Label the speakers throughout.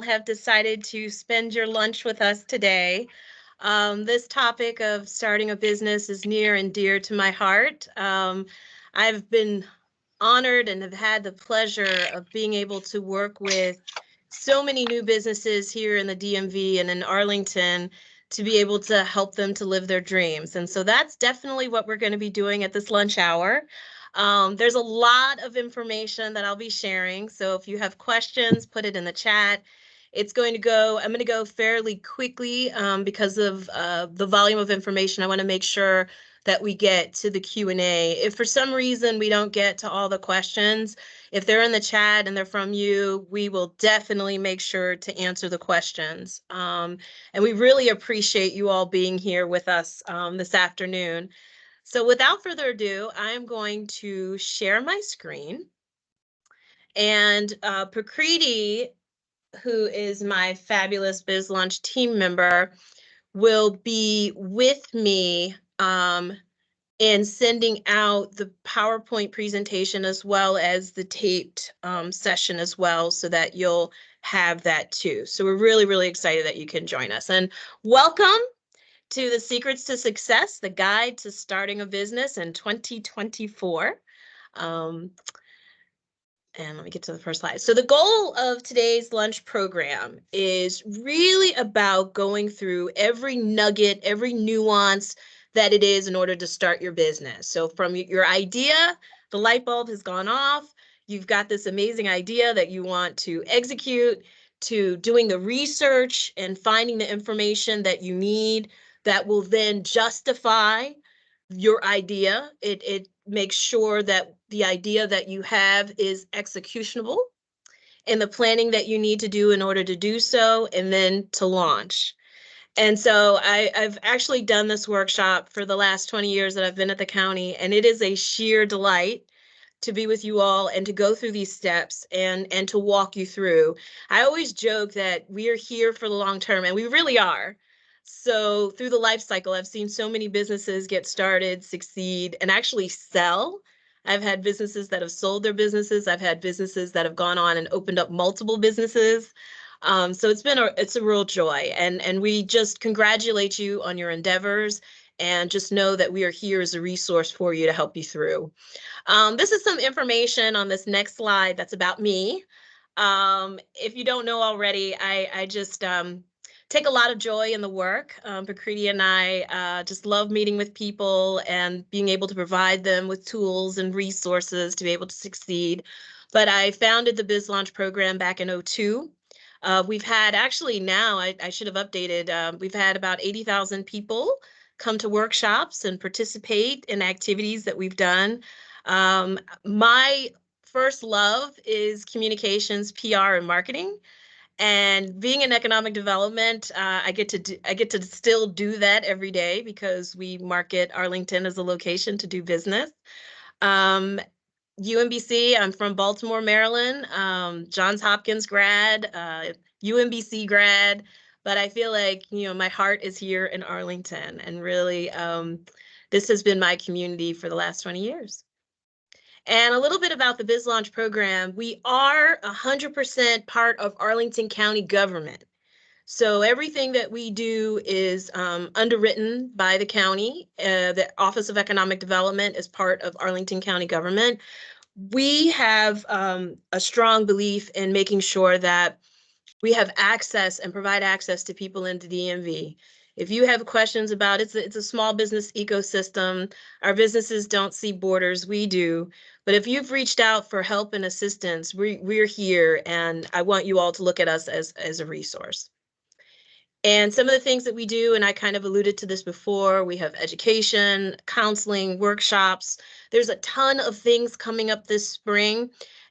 Speaker 1: have decided to spend your lunch with us today. This topic of starting a business is near and dear to my heart. I've been honored and have had the pleasure of being able to work with so many new businesses here in the DMV and in Arlington to be able to help them to live their dreams. And so that's definitely what we're going to be doing at this lunch hour. There's a lot of information that I'll be sharing. So if you have questions, put it in the chat. I'm going to go fairly quickly because of the volume of information. I want to make sure that we get to the Q&A. If for some reason we don't get to all the questions, if they're in the chat and they're from you, we will definitely make sure to answer the questions. And we really appreciate you all being here with us this afternoon. So without further ado, I am going to share my screen. And Prakriti, who is my fabulous BizLaunch team member, will be with me in sending out the PowerPoint presentation as well as the taped session as well, so that you'll have that too. So we're really, really excited that you can join us. And welcome to the Secrets to Success, the guide to starting a business in 2024. And let me get to the first slide. So the goal of today's lunch program is really about going through every nugget, every nuance that it is in order to start your business. So from your idea, the light bulb has gone off, you've got this amazing idea that you want to execute, to doing the research and finding the information that you need that will then justify your idea. It makes sure that the idea that you have is executionable and the planning that you need to do in order to do so, and then to launch. And so I've actually done this workshop for the last 20 years that I've been at the county, and it is a sheer delight to be with you all and to go through these steps and to walk you through. I always joke that we are here for the long term, and we really are. So through the life cycle, I've seen so many businesses get started, succeed, and actually sell. I've had businesses that have sold their businesses. I've had businesses that have gone on and opened up multiple businesses. So it's a real joy, and we just congratulate you on your endeavors, and just know that we are here as a resource for you to help you through. This is some information on this next slide that's about me. If you don't know already, I just take a lot of joy in the work. Prakriti and I just love meeting with people and being able to provide them with tools and resources to be able to succeed. But I founded the BizLaunch program back in 2002. We've had actually now, I should have updated, we've had about 80,000 people come to workshops and participate in activities that we've done. My first love is communications, PR, and marketing. And being in economic development, I get to still do that every day because we market Arlington as a location to do business. UMBC, I'm from Baltimore, Maryland, Johns Hopkins grad, UMBC grad, but I feel like, my heart is here in Arlington, and really, this has been my community for the last 20 years. And a little bit about the BizLaunch program. We are 100% part of Arlington County government. So everything that we do is underwritten by the county. The Office of Economic Development is part of Arlington County government. We have a strong belief in making sure that we have access and provide access to people in the DMV. If you have questions about it's a small business ecosystem. Our businesses don't see borders, we do. But if you've reached out for help and assistance, we're here, and I want you all to look at us as a resource. And some of the things that we do, and I kind of alluded to this before, we have education, counseling, workshops. There's a ton of things coming up this spring.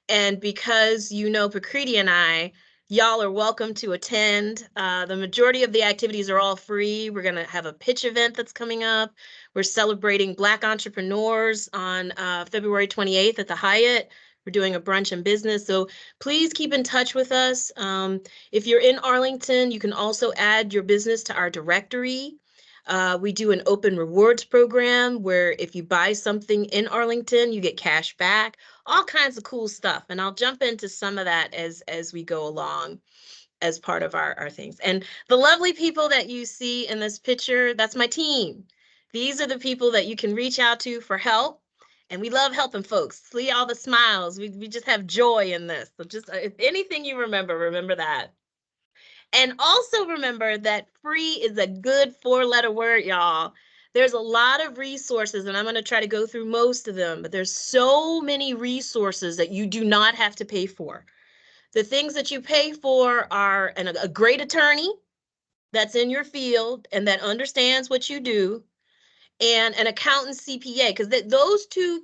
Speaker 1: And because Prakriti and I, y'all are welcome to attend. The majority of the activities are all free. We're going to have a pitch event that's coming up. We're celebrating Black entrepreneurs on February 28th at the Hyatt. We're doing a brunch and business. So please keep in touch with us. If you're in Arlington, you can also add your business to our directory. We do an open rewards program where if you buy something in Arlington, you get cash back, all kinds of cool stuff. And I'll jump into some of that as we go along. as part of our things. And the lovely people that you see in this picture, that's my team. These are the people that you can reach out to for help. And we love helping folks. See all the smiles. We just have joy in this. So just if anything you remember that. And also remember that free is a good 4-letter word, y'all. There's a lot of resources, and I'm going to try to go through most of them, but there's so many resources that you do not have to pay for. The things that you pay for are a great attorney that's in your field and that understands what you do, and an accountant CPA, because those two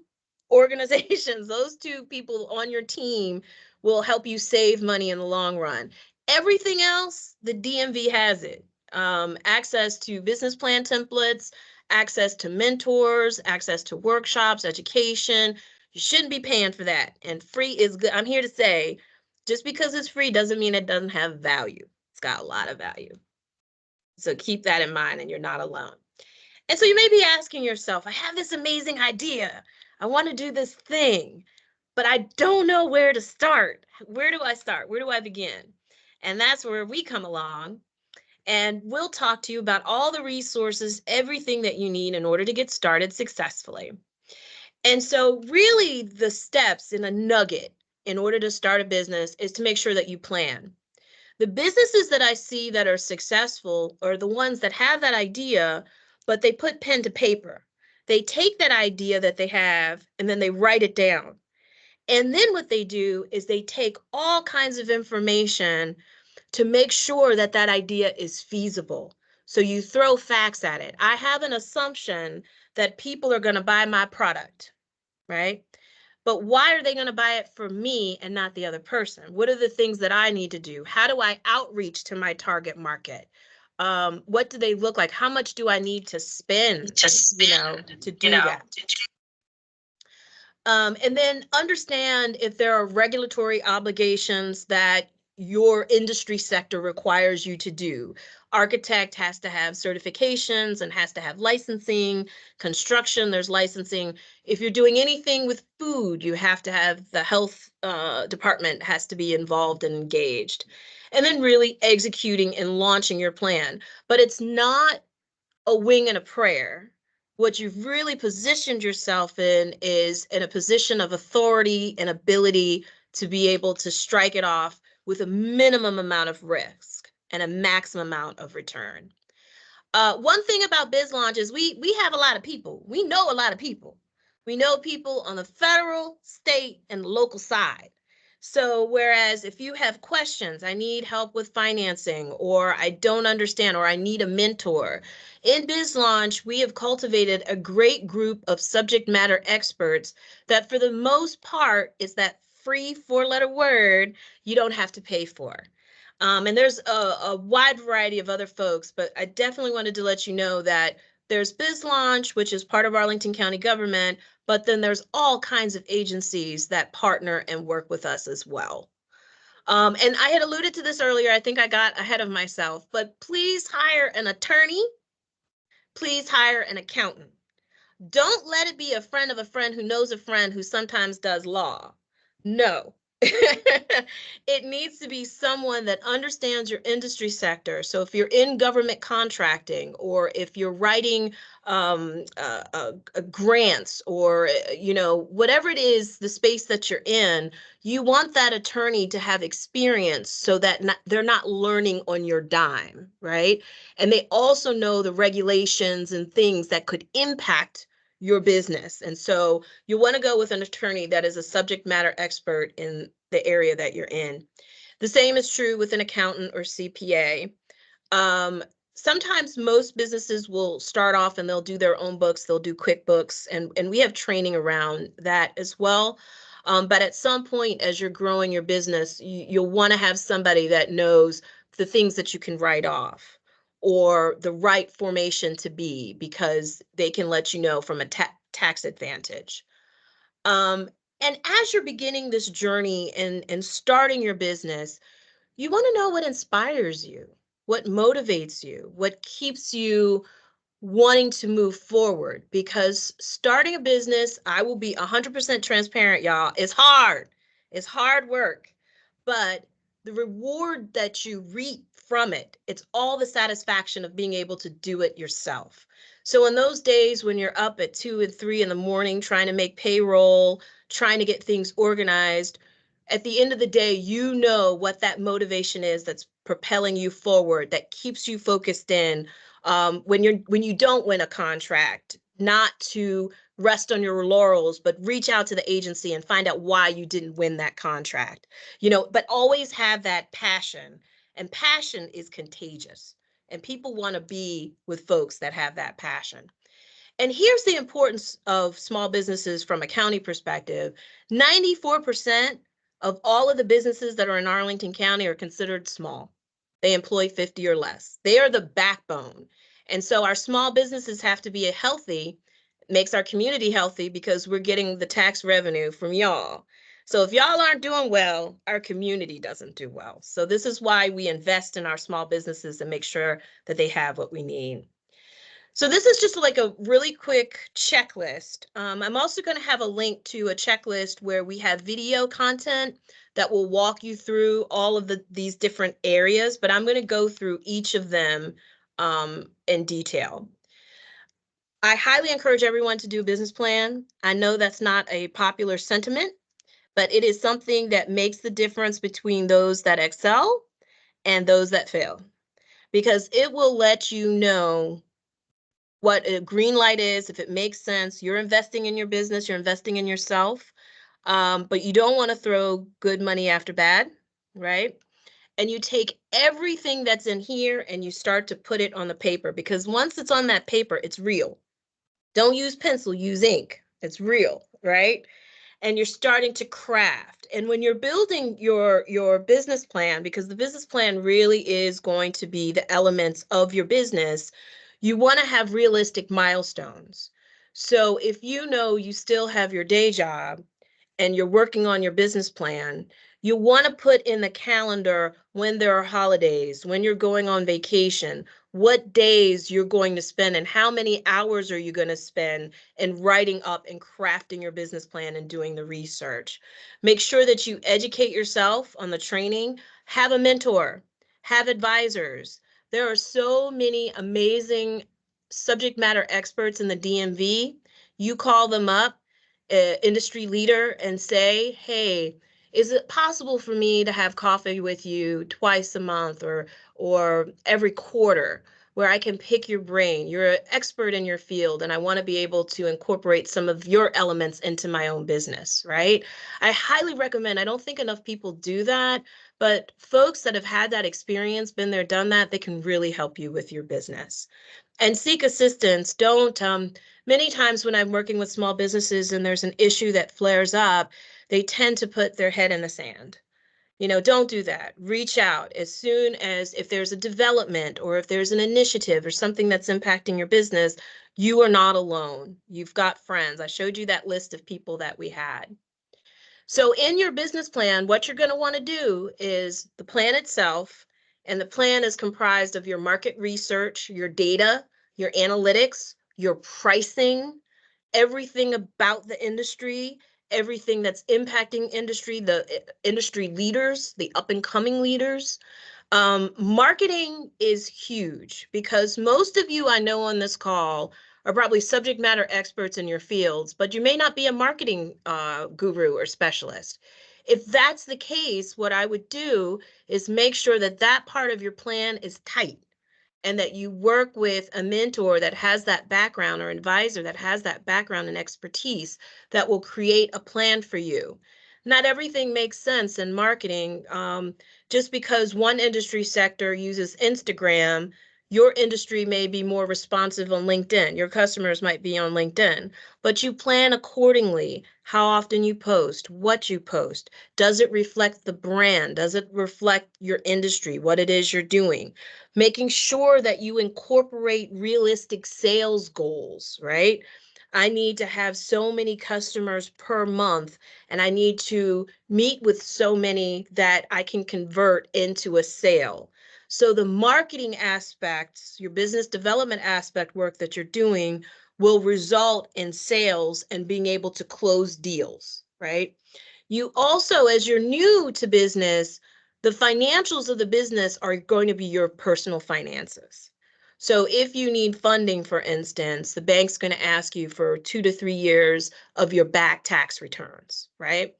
Speaker 1: organizations, those two people on your team will help you save money in the long run. Everything else, the DMV has it. Access to business plan templates, access to mentors, access to workshops, education. You shouldn't be paying for that. And free is good. I'm here to say, just because it's free doesn't mean it doesn't have value. It's got a lot of value. So keep that in mind, and you're not alone. And so you may be asking yourself, I have this amazing idea. I want to do this thing, but I don't know where to start. Where do I start? Where do I begin? And that's where we come along, and we'll talk to you about all the resources, everything that you need in order to get started successfully. And so really the steps in a nugget in order to start a business is to make sure that you plan. The businesses that I see that are successful are the ones that have that idea, but they put pen to paper. They take that idea that they have and then they write it down. And then what they do is they take all kinds of information to make sure that that idea is feasible. So you throw facts at it. I have an assumption that people are going to buy my product, right? But why are they going to buy it for me and not the other person? What are the things that I need to do? How do I outreach to my target market? What do they look like? How much do I need to spend, to do that? And then understand if there are regulatory obligations that your industry sector requires you to do. Architect has to have certifications and has to have licensing. Construction, there's licensing. If you're doing anything with food, you have to have the health department has to be involved and engaged. And then really executing and launching your plan. But it's not a wing and a prayer. What you've really positioned yourself in is in a position of authority and ability to be able to strike it off with a minimum amount of risk and a maximum amount of return. One thing about BizLaunch is we have a lot of people. We know a lot of people. We know people on the federal, state, and local side. So whereas if you have questions, I need help with financing, or I don't understand, or I need a mentor, in BizLaunch, we have cultivated a great group of subject matter experts that for the most part is that free 4-letter word you don't have to pay for. And there's a wide variety of other folks, but I definitely wanted to let you know that there's BizLaunch, which is part of Arlington County government, but then there's all kinds of agencies that partner and work with us as well. And I had alluded to this earlier. I think I got ahead of myself, but please hire an attorney. Please hire an accountant. Don't let it be a friend of a friend who knows a friend who sometimes does law. No. It needs to be someone that understands your industry sector. So if you're in government contracting, or if you're writing grants, or whatever it is, the space that you're in, you want that attorney to have experience so that they're not learning on your dime, right? And they also know the regulations and things that could impact your business. And so you want to go with an attorney that is a subject matter expert in the area that you're in. The same is true with an accountant or CPA. Sometimes most businesses will start off and they'll do their own books, they'll do QuickBooks, and we have training around that as well. But at some point, as you're growing your business, you'll want to have somebody that knows the things that you can write off, or the right formation to be, because they can let you know from a tax advantage. And as you're beginning this journey and starting your business, you want to know what inspires you, what motivates you, what keeps you wanting to move forward. Because starting a business, I will be 100% transparent, y'all, it's hard. It's hard work. But the reward that you reap from it, it's all the satisfaction of being able to do it yourself. So in those days when you're up at 2 and 3 in the morning trying to make payroll, trying to get things organized, at the end of the day, you know what that motivation is that's propelling you forward, that keeps you focused in, when you don't win a contract, not to rest on your laurels, but reach out to the agency and find out why you didn't win that contract. But always have that passion, and passion is contagious, and people want to be with folks that have that passion. And here's the importance of small businesses from a county perspective. 94% of all of the businesses that are in Arlington County are considered small. They employ 50 or less. They are the backbone. And so our small businesses have to be healthy, makes our community healthy because we're getting the tax revenue from y'all. So if y'all aren't doing well, our community doesn't do well. So this is why we invest in our small businesses and make sure that they have what we need. So this is just like a really quick checklist. I'm also going to have a link to a checklist where we have video content that will walk you through all of these different areas, but I'm going to go through each of them in detail. I highly encourage everyone to do a business plan. I know that's not a popular sentiment, but it is something that makes the difference between those that excel and those that fail, because it will let you know what a green light is, if it makes sense. You're investing in your business, you're investing in yourself, but you don't want to throw good money after bad, right? And you take everything that's in here and you start to put it on the paper, because once it's on that paper, it's real. Don't use pencil, use ink. It's real, right? And you're starting to craft. And when you're building your business plan, because the business plan really is going to be the elements of your business, you want to have realistic milestones. So if you know you still have your day job and you're working on your business plan, you want to put in the calendar when there are holidays, when you're going on vacation, what days you're going to spend, and how many hours are you going to spend in writing up and crafting your business plan and doing the research. Make sure that you educate yourself on the training, have a mentor, have advisors. There are so many amazing subject matter experts in the DMV. You call them up, industry leader, and say, hey, is it possible for me to have coffee with you twice a month or every quarter, where I can pick your brain? You're an expert in your field, and I want to be able to incorporate some of your elements into my own business, right? I highly recommend. I don't think enough people do that, but folks that have had that experience, been there, done that, they can really help you with your business. And seek assistance. Don't, many times when I'm working with small businesses and there's an issue that flares up, they tend to put their head in the sand. Don't do that. Reach out as soon as, if there's a development or if there's an initiative or something that's impacting your business, you are not alone. You've got friends. I showed you that list of people that we had. So in your business plan, what you're going to want to do is the plan itself, and the plan is comprised of your market research, your data, your analytics, your pricing, everything about the industry, everything that's impacting industry, the industry leaders, the up and coming leaders. Marketing is huge, because most of you I know on this call are probably subject matter experts in your fields, but you may not be a marketing guru or specialist. If that's the case, what I would do is make sure that that part of your plan is tight, and that you work with a mentor that has that background, or advisor that has that background and expertise, that will create a plan for you. Not everything makes sense in marketing. Just because one industry sector uses Instagram, your industry may be more responsive on LinkedIn. Your customers might be on LinkedIn, but you plan accordingly. How often you post, what you post. Does it reflect the brand? Does it reflect your industry, what it is you're doing? Making sure that you incorporate realistic sales goals, right? I need to have so many customers per month, and I need to meet with so many that I can convert into a sale. So the marketing aspects, your business development aspect work that you're doing, will result in sales and being able to close deals, right? You also, as you're new to business, The financials of the business are going to be your personal finances. So if you need funding, for instance, the bank's going to ask you for 2 to 3 years of your back tax returns, right?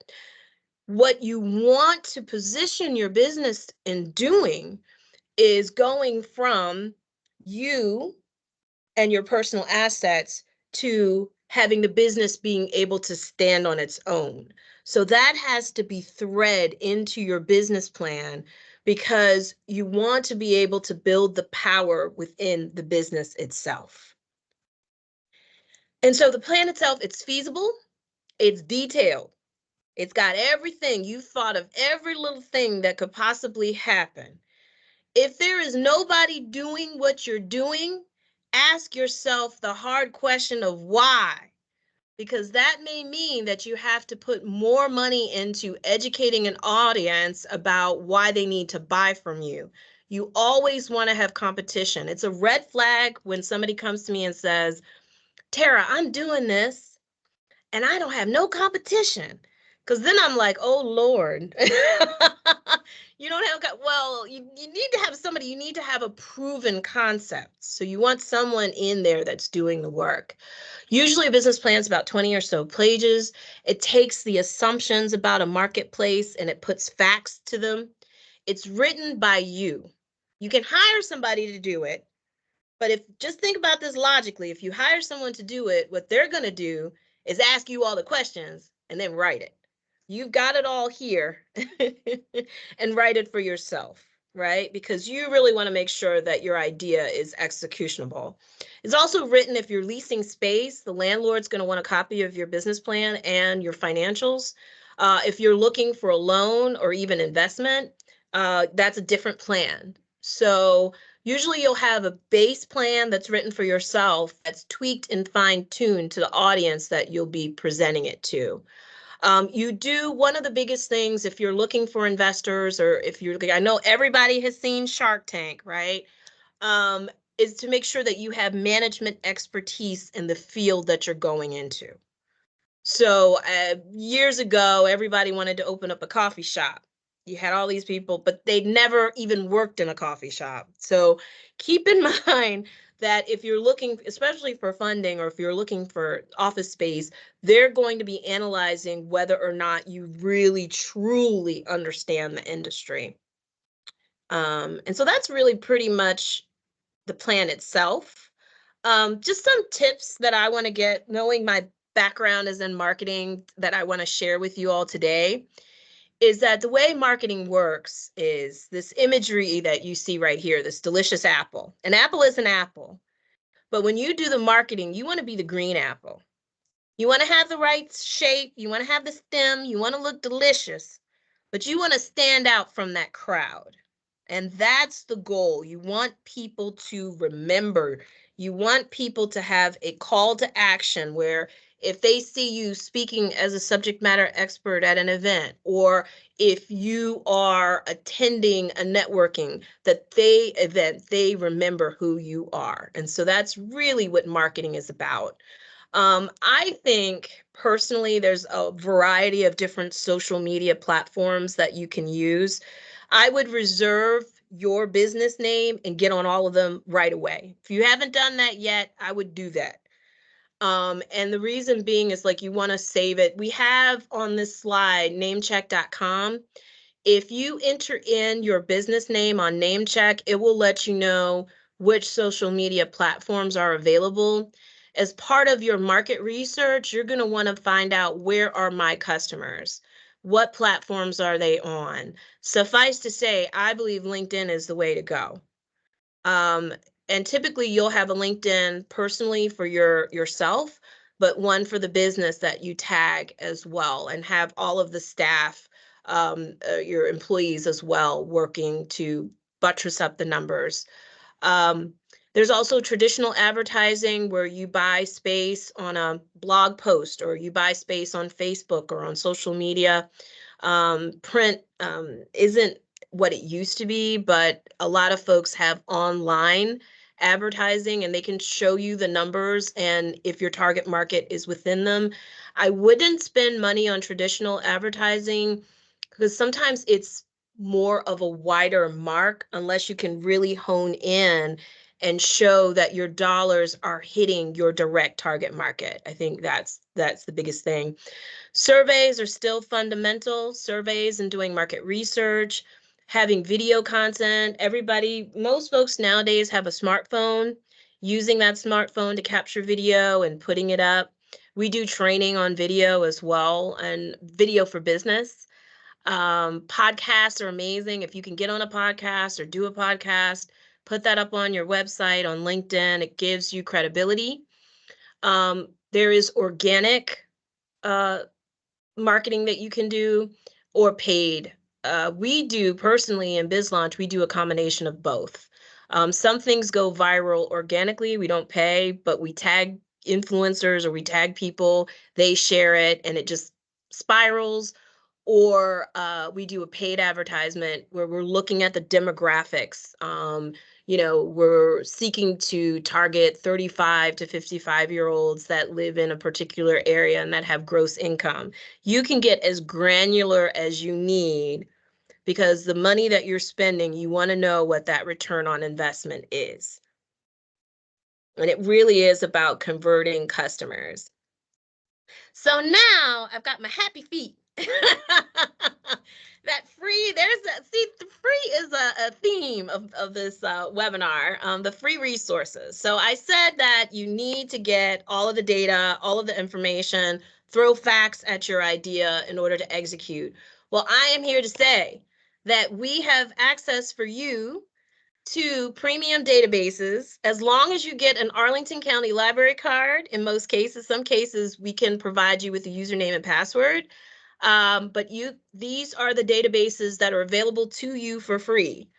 Speaker 1: What you want to position your business in doing is going from you and your personal assets to having the business being able to stand on its own. So that has to be thread into your business plan because you want to be able to build the power within the business itself. And so the plan itself, it's feasible, it's detailed, it's got everything. You've thought of every little thing that could possibly happen. If there is nobody doing what you're doing, ask yourself the hard question of why, because that may mean that you have to put more money into educating an audience about why they need to buy from you. You always want to have competition. It's a red flag when somebody comes to me and says, Tara, I'm doing this and I don't have no competition. Because then I'm like, oh, Lord. You don't have, well, you need to have somebody, you need to have a proven concept. So you want someone in there that's doing the work. Usually a business plan is about 20 or so pages. It takes the assumptions about a marketplace and it puts facts to them. It's written by you. You can hire somebody to do it, but if just think about this logically, if you hire someone to do it, what they're going to do is ask you all the questions and then write it. You've got it all here and write it for yourself, right? Because you really want to make sure that your idea is executionable. It's also written if you're leasing space, the landlord's going to want a copy of your business plan and your financials. If you're looking for a loan or even investment, that's a different plan. So usually you'll have a base plan that's written for yourself that's tweaked and fine-tuned to the audience that you'll be presenting it to. You do one of the biggest things if you're looking for investors or if you're, I know everybody has seen Shark Tank, right? Is to make sure that you have management expertise in the field that you're going into. So years ago, everybody wanted to open up a coffee shop. You had all these people, but they'd never even worked in a coffee shop. So keep in mind that if you're looking, especially for funding or if you're looking for office space, they're going to be analyzing whether or not you really truly understand the industry. And so that's really pretty much the plan itself. Just some tips that I want to get, knowing my background is in marketing, that I want to share with you all today is that the way marketing works is this imagery that you see right here, this delicious apple. An apple is an apple, but when you do the marketing, you want to be the green apple. You want to have the right shape, you want to have the stem, you want to look delicious, but you want to stand out from that crowd. And that's the goal. You want people to remember. You want people to have a call to action where if they see you speaking as a subject matter expert at an event, or if you are attending a networking they remember who you are. And so that's really what marketing is about. I think personally, there's a variety of different social media platforms that you can use. I would reserve your business name and get on all of them right away. If you haven't done that yet, I would do that. And the reason being is like you want to save it. We have on this slide namecheck.com. If you enter in your business name on Namecheck, it will let you know which social media platforms are available. As part of your market research, you're going to want to find out where are my customers? What platforms are they on? Suffice to say, I believe LinkedIn is the way to go. And typically you'll have a LinkedIn personally for yourself, but one for the business that you tag as well and have all of the staff, your employees as well, working to buttress up the numbers. There's also traditional advertising where you buy space on a blog post or you buy space on Facebook or on social media. Print isn't what it used to be, but a lot of folks have online advertising and they can show you the numbers and if your target market is within them. I wouldn't spend money on traditional advertising because sometimes it's more of a wider mark unless you can really hone in and show that your dollars are hitting your direct target market. I think that's the biggest thing. Surveys are still fundamental. Surveys and doing market research, having video content. Most folks nowadays have a smartphone, using that smartphone to capture video and putting it up. We do training on video as well, and video for business. Podcasts are amazing. If you can get on a podcast or do a podcast, put that up on your website, on LinkedIn, it gives you credibility. There is organic uh, marketing that you can do, or paid. We do personally in BizLaunch, we do a combination of both. Some things go viral organically. We don't pay, but we tag influencers or we tag people, they share it, and it just spirals. Or we do a paid advertisement where we're looking at the demographics. We're seeking to target 35 to 55-year-olds that live in a particular area and that have gross income. You can get as granular as you need, because the money that you're spending, you want to know what that return on investment is. And it really is about converting customers. So now I've got my happy feet. That free, the free is a theme of this webinar, the free resources. So I said that you need to get all of the data, all of the information, throw facts at your idea in order to execute. Well, I am here to say that we have access for you to premium databases, as long as you get an Arlington County Library card. In most cases, some cases we can provide you with a username and password. But these are the databases that are available to you for free.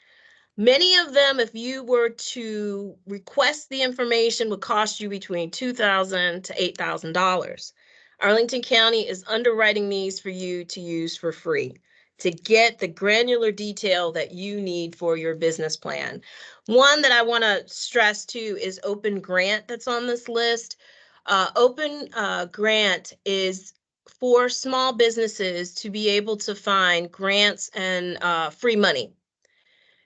Speaker 1: Many of them, if you were to request the information, would cost you between $2,000 to $8,000. Arlington County is underwriting these for you to use for free, to get the granular detail that you need for your business plan. One that I want to stress too is Open Grant that's on this list. Open Grant is for small businesses to be able to find grants and free money.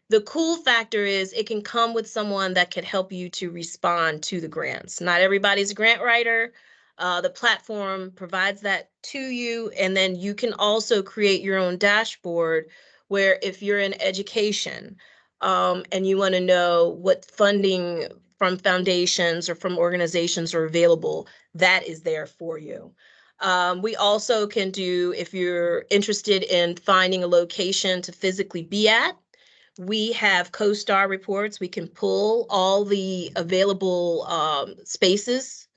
Speaker 1: The cool factor is it can come with someone that can help you to respond to the grants. Not everybody's a grant writer. The platform provides that to you, and then you can also create your own dashboard where, if you're in education and you want to know what funding from foundations or from organizations are available, that is there for you. We also can do, if you're interested in finding a location to physically be at, we have CoStar reports. We can pull all the available spaces,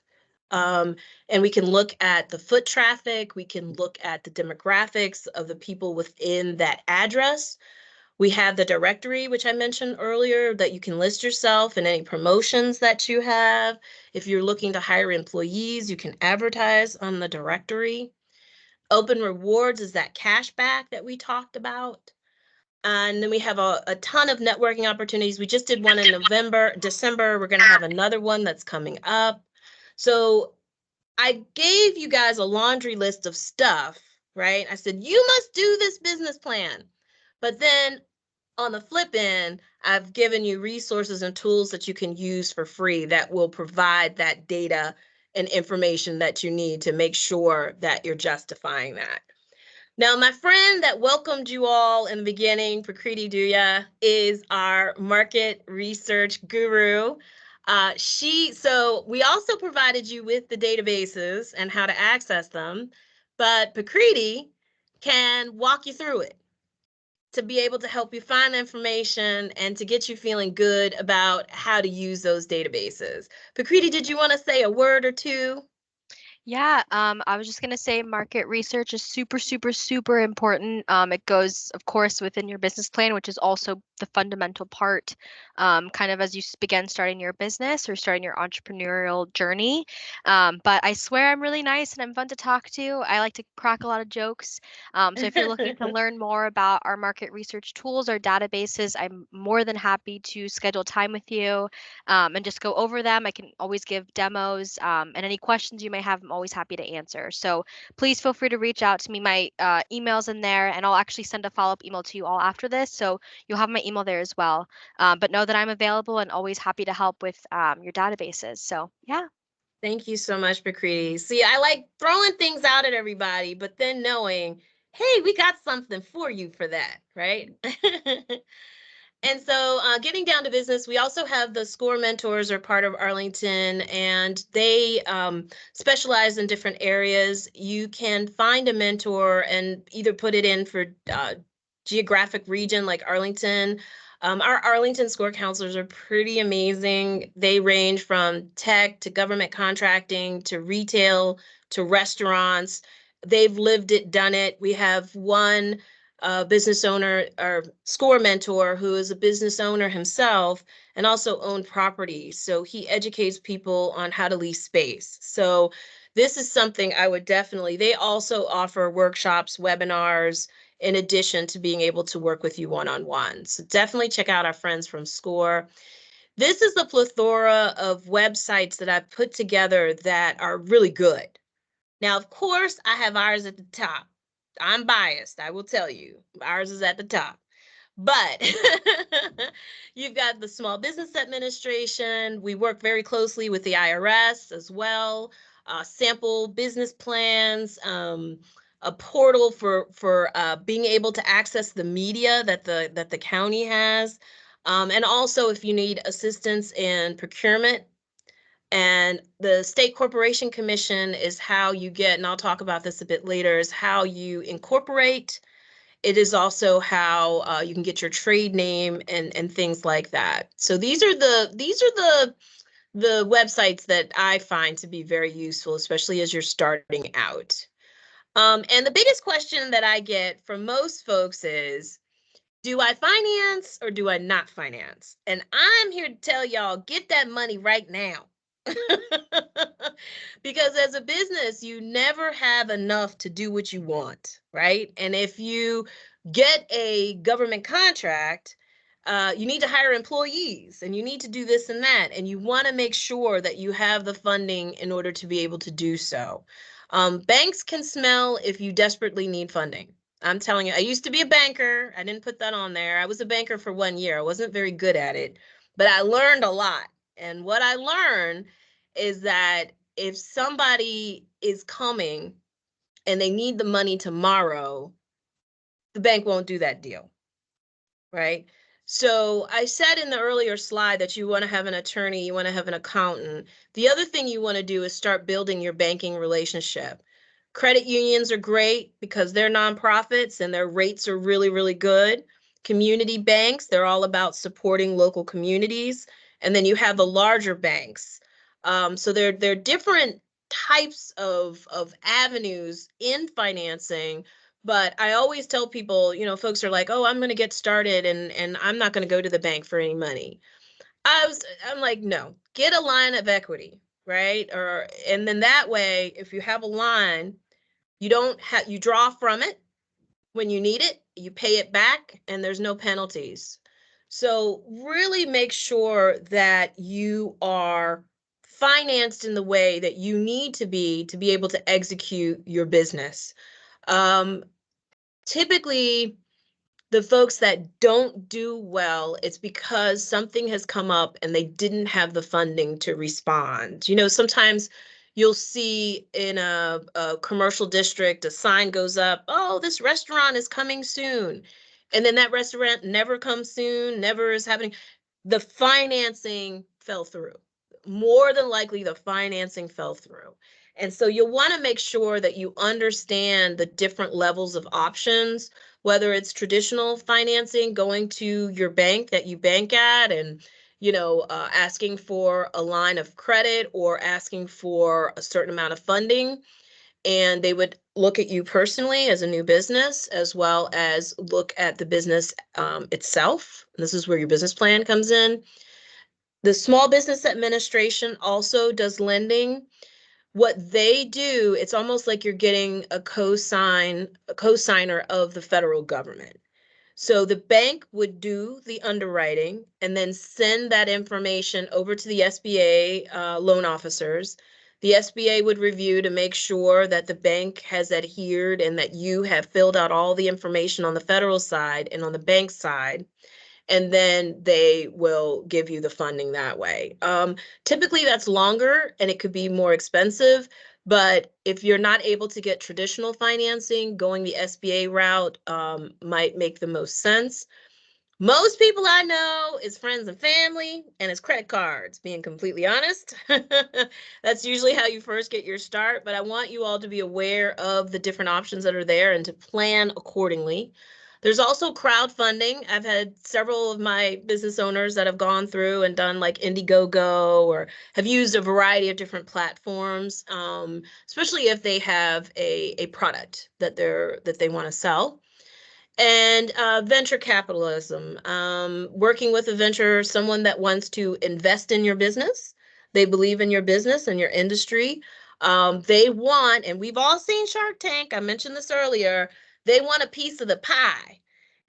Speaker 1: and we can look at the foot traffic. We can look at the demographics of the people within that address. We have the directory, which I mentioned earlier, that you can list yourself and any promotions that you have. If you're looking to hire employees, you can advertise on the directory. Open Rewards is that cash back that we talked about. And then we have a ton of networking opportunities. We just did one in December. We're going to have another one that's coming up. So I gave you guys a laundry list of stuff, right? I said, you must do this business plan. But then on the flip end, I've given you resources and tools that you can use for free that will provide that data and information that you need to make sure that you're justifying that. Now, my friend that welcomed you all in the beginning, Prakriti Duya, is our market research guru. So we also provided you with the databases and how to access them, but Prakriti can walk you through it to be able to help you find the information and to get you feeling good about how to use those databases. Prakriti, did you want to say a word or two?
Speaker 2: Yeah, I was just going to say market research is super, super, super important. It goes, of course, within your business plan, which is also the fundamental part, kind of as you begin starting your business or starting your entrepreneurial journey. But I swear I'm really nice and I'm fun to talk to. I like to crack a lot of jokes. So if you're looking to learn more about our market research tools, our databases, I'm more than happy to schedule time with you and just go over them. I can always give demos and any questions you may have. I'm always happy to answer. So please feel free to reach out to me. My email's in there, and I'll actually send a follow-up email to you all after this. So you'll have my email there as well. But know that I'm available and always happy to help with your databases. So yeah.
Speaker 1: Thank you so much, Bakriti. See, I like throwing things out at everybody, but then knowing, hey, we got something for you for that, right? And so getting down to business, we also have the SCORE mentors are part of Arlington, and they specialize in different areas. You can find a mentor and either put it in for geographic region like Arlington. Our Arlington SCORE counselors are pretty amazing. They range from tech to government contracting to retail to restaurants. They've lived it, done it. We have one business owner or SCORE mentor who is a business owner himself and also owned properties. So he educates people on how to lease space. So this is something I would definitely, they also offer workshops, webinars, in addition to being able to work with you one-on-one. So definitely check out our friends from SCORE. This is the plethora of websites that I've put together that are really good. Now, of course, I have ours at the top. I'm biased, I will tell you. Ours is at the top. But you've got the Small Business Administration. We work very closely with the IRS as well. Sample business plans, a portal for being able to access the media that the county has, and also if you need assistance in procurement. And the State Corporation Commission is how you get, and I'll talk about this a bit later, is how you incorporate. It is also how you can get your trade name and things like that. So these are the websites that I find to be very useful, especially as you're starting out. And the biggest question that I get from most folks is, do I finance or do I not finance? And I'm here to tell y'all, get that money right now. Because as a business, you never have enough to do what you want, right? And if you get a government contract, you need to hire employees and you need to do this and that. And you want to make sure that you have the funding in order to be able to do so. Banks can smell if you desperately need funding. I'm telling you, I used to be a banker. I didn't put that on there. I was a banker for 1 year. I wasn't very good at it, but I learned a lot. And what I learned is that if somebody is coming and they need the money tomorrow, the bank won't do that deal, right? So I said in the earlier slide that you want to have an attorney, you want to have an accountant. The other thing you want to do is start building your banking relationship. Credit unions are great because they're nonprofits and their rates are really, really good. Community banks, they're all about supporting local communities. And then you have the larger banks. So there are different types of avenues in financing, but I always tell people, folks are like, oh, I'm going to get started and I'm not going to go to the bank for any money. I'm like, no, get a line of equity, right? And then that way, if you have a line, you draw from it when you need it, you pay it back, and there's no penalties. So really make sure that you are financed in the way that you need to be able to execute your business. Typically, the folks that don't do well, it's because something has come up and they didn't have the funding to respond. Sometimes you'll see in a commercial district, a sign goes up, oh, this restaurant is coming soon. And then that restaurant never comes soon, never is happening. The financing fell through. More than likely, the financing fell through. And so you'll want to make sure that you understand the different levels of options, whether it's traditional financing, going to your bank that you bank at and asking for a line of credit or asking for a certain amount of funding. And they would look at you personally as a new business, as well as look at the business itself. This is where your business plan comes in. The Small Business Administration also does lending. What they do, it's almost like you're getting a cosigner of the federal government. So the bank would do the underwriting and then send that information over to the SBA loan officers. The SBA would review to make sure that the bank has adhered and that you have filled out all the information on the federal side and on the bank side. And then they will give you the funding that way. Typically, that's longer and it could be more expensive. But if you're not able to get traditional financing, going the SBA route might make the most sense. Most people I know is friends and family and it's credit cards, being completely honest. That's usually how you first get your start, but I want you all to be aware of the different options that are there and to plan accordingly. There's also crowdfunding. I've had several of my business owners that have gone through and done like Indiegogo or have used a variety of different platforms, especially if they have a product that they want to sell. And venture capitalism, working with a venture, someone that wants to invest in your business. They believe in your business and your industry. They want, and we've all seen Shark Tank, I mentioned this earlier, they want a piece of the pie.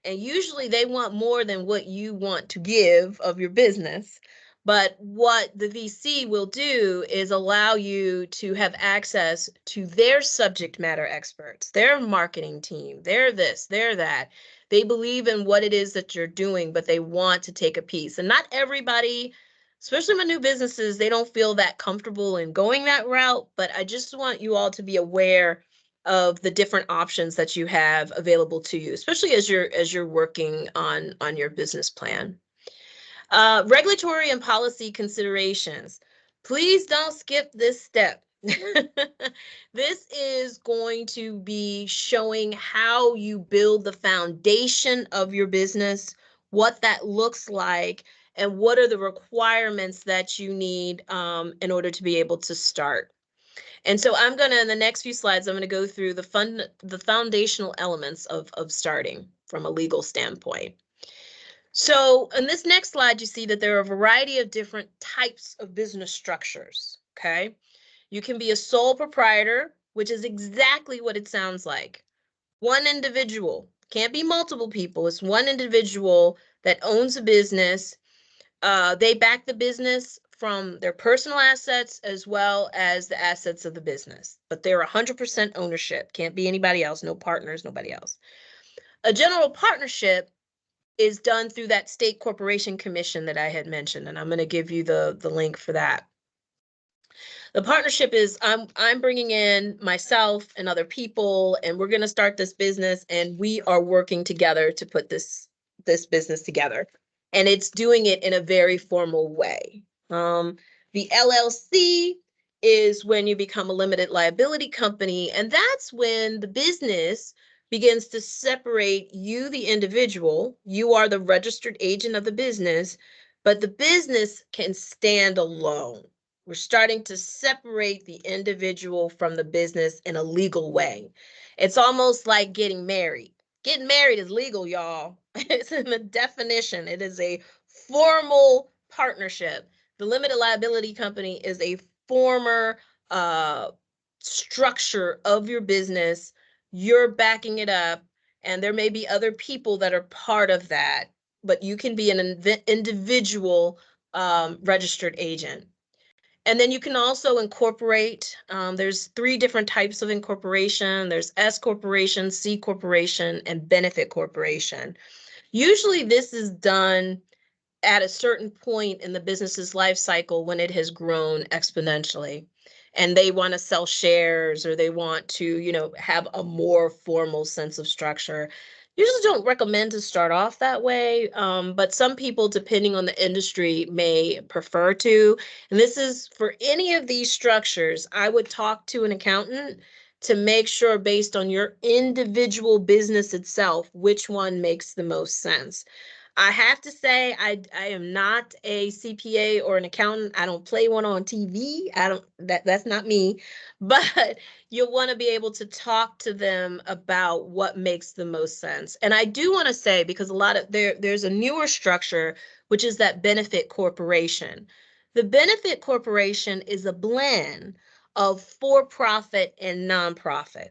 Speaker 1: And usually they want more than what you want to give of your business. But what the VC will do is allow you to have access to their subject matter experts, their marketing team, they're this, they're that. They believe in what it is that you're doing, but they want to take a piece. And not everybody, especially with new businesses, they don't feel that comfortable in going that route. But I just want you all to be aware of the different options that you have available to you, especially as you're working on your business plan. Regulatory and policy considerations. Please don't skip this step. This is going to be showing how you build the foundation of your business, what that looks like, and what are the requirements that you need in order to be able to start. And so I'm going to, in the next few slides, I'm going to go through the foundational elements of starting from a legal standpoint. So in this next slide, you see that there are a variety of different types of business structures, okay? You can be a sole proprietor, which is exactly what it sounds like. One individual, can't be multiple people, it's one individual that owns a business. They back the business from their personal assets as well as the assets of the business, but they're 100% ownership. Can't be anybody else, no partners, nobody else. A general partnership is done through that state corporation commission that I had mentioned, and I'm going to give you the link for that. The partnership is I'm bringing in myself and other people, and we're going to start this business, and we are working together to put this business together, and it's doing it in a very formal way. The LLC is when you become a limited liability company, and that's when the business begins to separate you, the individual. You are the registered agent of the business, but the business can stand alone. We're starting to separate the individual from the business in a legal way. It's almost like getting married. Getting married is legal, y'all. It's in the definition. It is a formal partnership. The limited liability company is a former structure of your business. You're backing it up, and there may be other people that are part of that, but you can be an individual registered agent. And then you can also incorporate, there's 3 different types of incorporation. There's S corporation, C corporation, and benefit corporation. Usually this is done at a certain point in the business's life cycle when it has grown exponentially and they want to sell shares or they want to, have a more formal sense of structure. Usually don't recommend to start off that way, but some people, depending on the industry, may prefer to. And this is for any of these structures, I would talk to an accountant to make sure based on your individual business itself, which one makes the most sense. I have to say, I am not a CPA or an accountant. I don't play one on TV. That's not me. But you'll want to be able to talk to them about what makes the most sense. And I do want to say, because there's a newer structure, which is that benefit corporation. The benefit corporation is a blend of for-profit and nonprofit.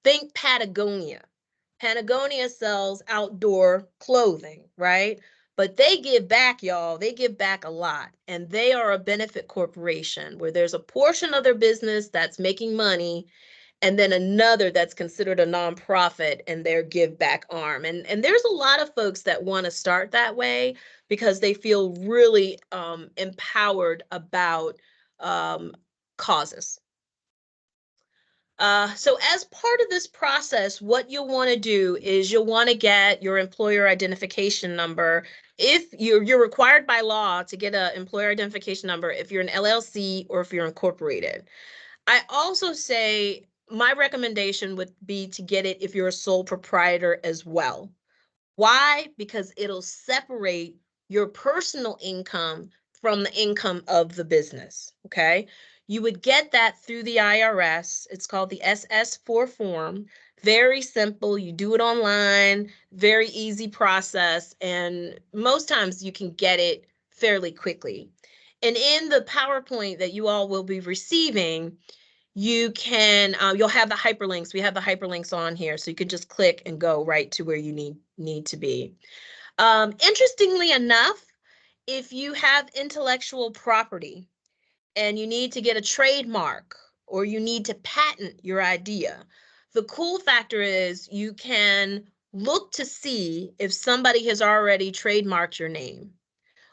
Speaker 1: Think Patagonia. Patagonia sells outdoor clothing, right? But they give back, y'all. They give back a lot. And they are a benefit corporation where there's a portion of their business that's making money and then another that's considered a nonprofit and their give back arm. And there's a lot of folks that want to start that way because they feel really empowered about causes. So as part of this process, what you'll want to do is you'll want to get your employer identification number. If you're required by law to get an employer identification number if you're an LLC or if you're incorporated. I also say my recommendation would be to get it if you're a sole proprietor as well. Why? Because it'll separate your personal income from the income of the business, okay? You would get that through the IRS. It's called the SS4 form. Very simple. You do it online, very easy process, and most times you can get it fairly quickly. And in the PowerPoint that you all will be receiving, you can you'll have the hyperlinks. We have the hyperlinks on here, so you can just click and go right to where you need to be. Interestingly enough, if you have intellectual property and you need to get a trademark or you need to patent your idea, the cool factor is you can look to see if somebody has already trademarked your name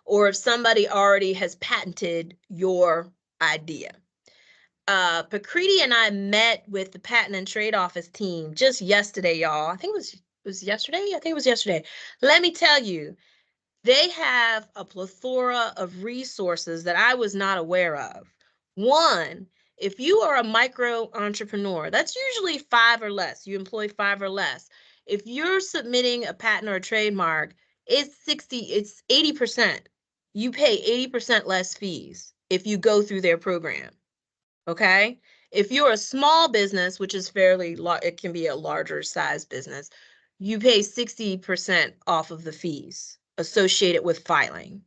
Speaker 1: or if somebody already has patented your idea. Pacriti and I met with the Patent and Trade Office team just yesterday, y'all. I think it was yesterday. I think it was yesterday. Let me tell you, they have a plethora of resources that I was not aware of. One, if you are a micro entrepreneur, that's usually 5 or less. You employ 5 or less. If you're submitting a patent or a trademark, it's 80%. You pay 80% less fees if you go through their program. Okay. If you're a small business, which is fairly large, it can be a larger size business, you pay 60% off of the fees associated with filing.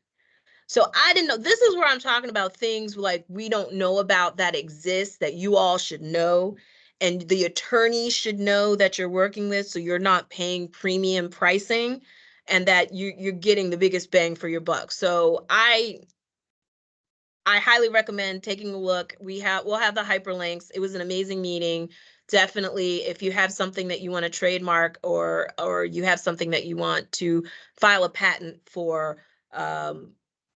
Speaker 1: So I didn't know, this is where I'm talking about things like we don't know about that exist that you all should know. And the attorney should know that you're working with, so you're not paying premium pricing and that you're getting the biggest bang for your buck. So I highly recommend taking a look. We'll have the hyperlinks. It was an amazing meeting. Definitely, if you have something that you want to trademark or you have something that you want to file a patent for,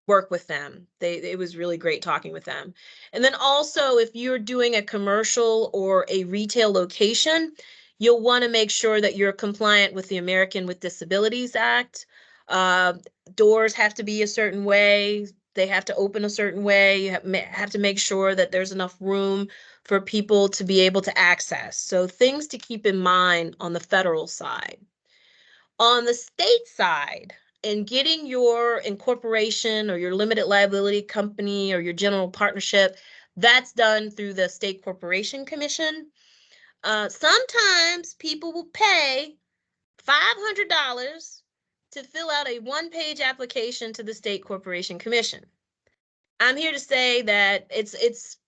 Speaker 1: work with them. It was really great talking with them. And then also, if you're doing a commercial or a retail location, you'll want to make sure that you're compliant with the American with Disabilities Act. Doors have to be a certain way. They have to open a certain way. You have to make sure that there's enough room for people to be able to access. So things to keep in mind on the federal side. On the state side, in getting your incorporation or your limited liability company or your general partnership, that's done through the State Corporation Commission. Sometimes people will pay $500 to fill out a one-page application to the State Corporation Commission. I'm here to say that it's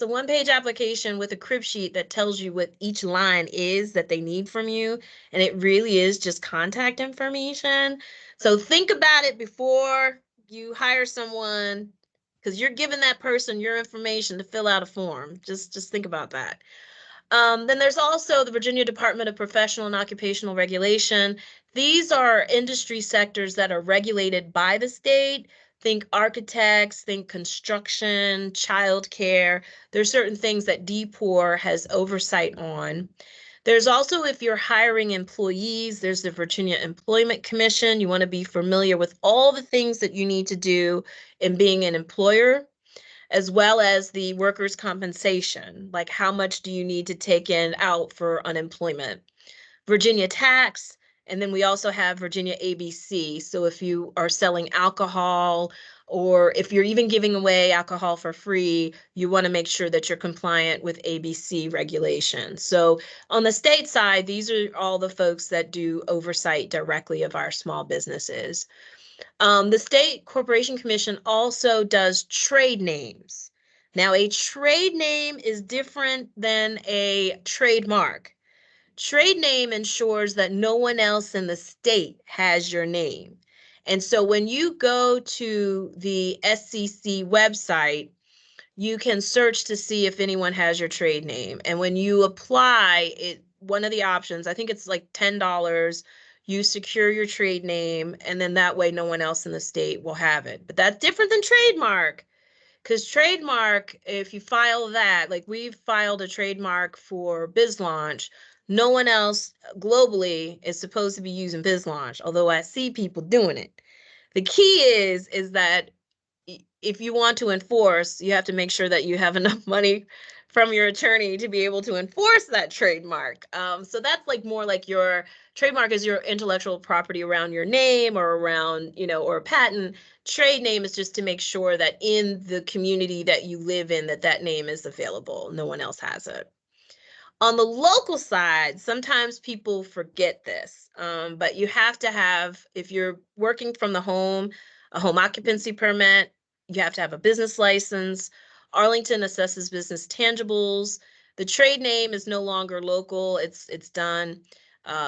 Speaker 1: a one-page application with a crib sheet that tells you what each line is that they need from you, and it really is just contact information. So think about it before you hire someone, because you're giving that person your information to fill out a form. Just think about that. Then there's also the Virginia Department of Professional and Occupational Regulation. These are industry sectors that are regulated by the state. Think architects, think construction, childcare. There's certain things that DPOR has oversight on. There's also, if you're hiring employees, there's the Virginia Employment Commission. You want to be familiar with all the things that you need to do in being an employer, as well as the workers' compensation, like how much do you need to take in out for unemployment. Virginia tax, and then we also have Virginia ABC. So if you are selling alcohol or if you're even giving away alcohol for free, you want to make sure that you're compliant with ABC regulations. So on the state side, these are all the folks that do oversight directly of our small businesses. The State Corporation Commission also does trade names. Now, a trade name is different than a trademark. Trade name ensures that no one else in the state has your name. And so when you go to the SCC website, you can search to see if anyone has your trade name. And when you apply it, one of the options, I think it's like $10, you secure your trade name, and then that way no one else in the state will have it. But that's different than trademark, because trademark, if you file that, like we've filed a trademark for BizLaunch, no one else globally is supposed to be using BizLaunch, although I see people doing it. The key is that if you want to enforce, you have to make sure that you have enough money from your attorney to be able to enforce that trademark. So that's like more like your trademark is your intellectual property around your name or around, or a patent. Trade name is just to make sure that in the community that you live in, that name is available. No one else has it. On the local side, sometimes people forget this, but you have to have, if you're working from the home, a home occupancy permit, you have to have a business license. Arlington assesses business tangibles. The trade name is no longer local. It's done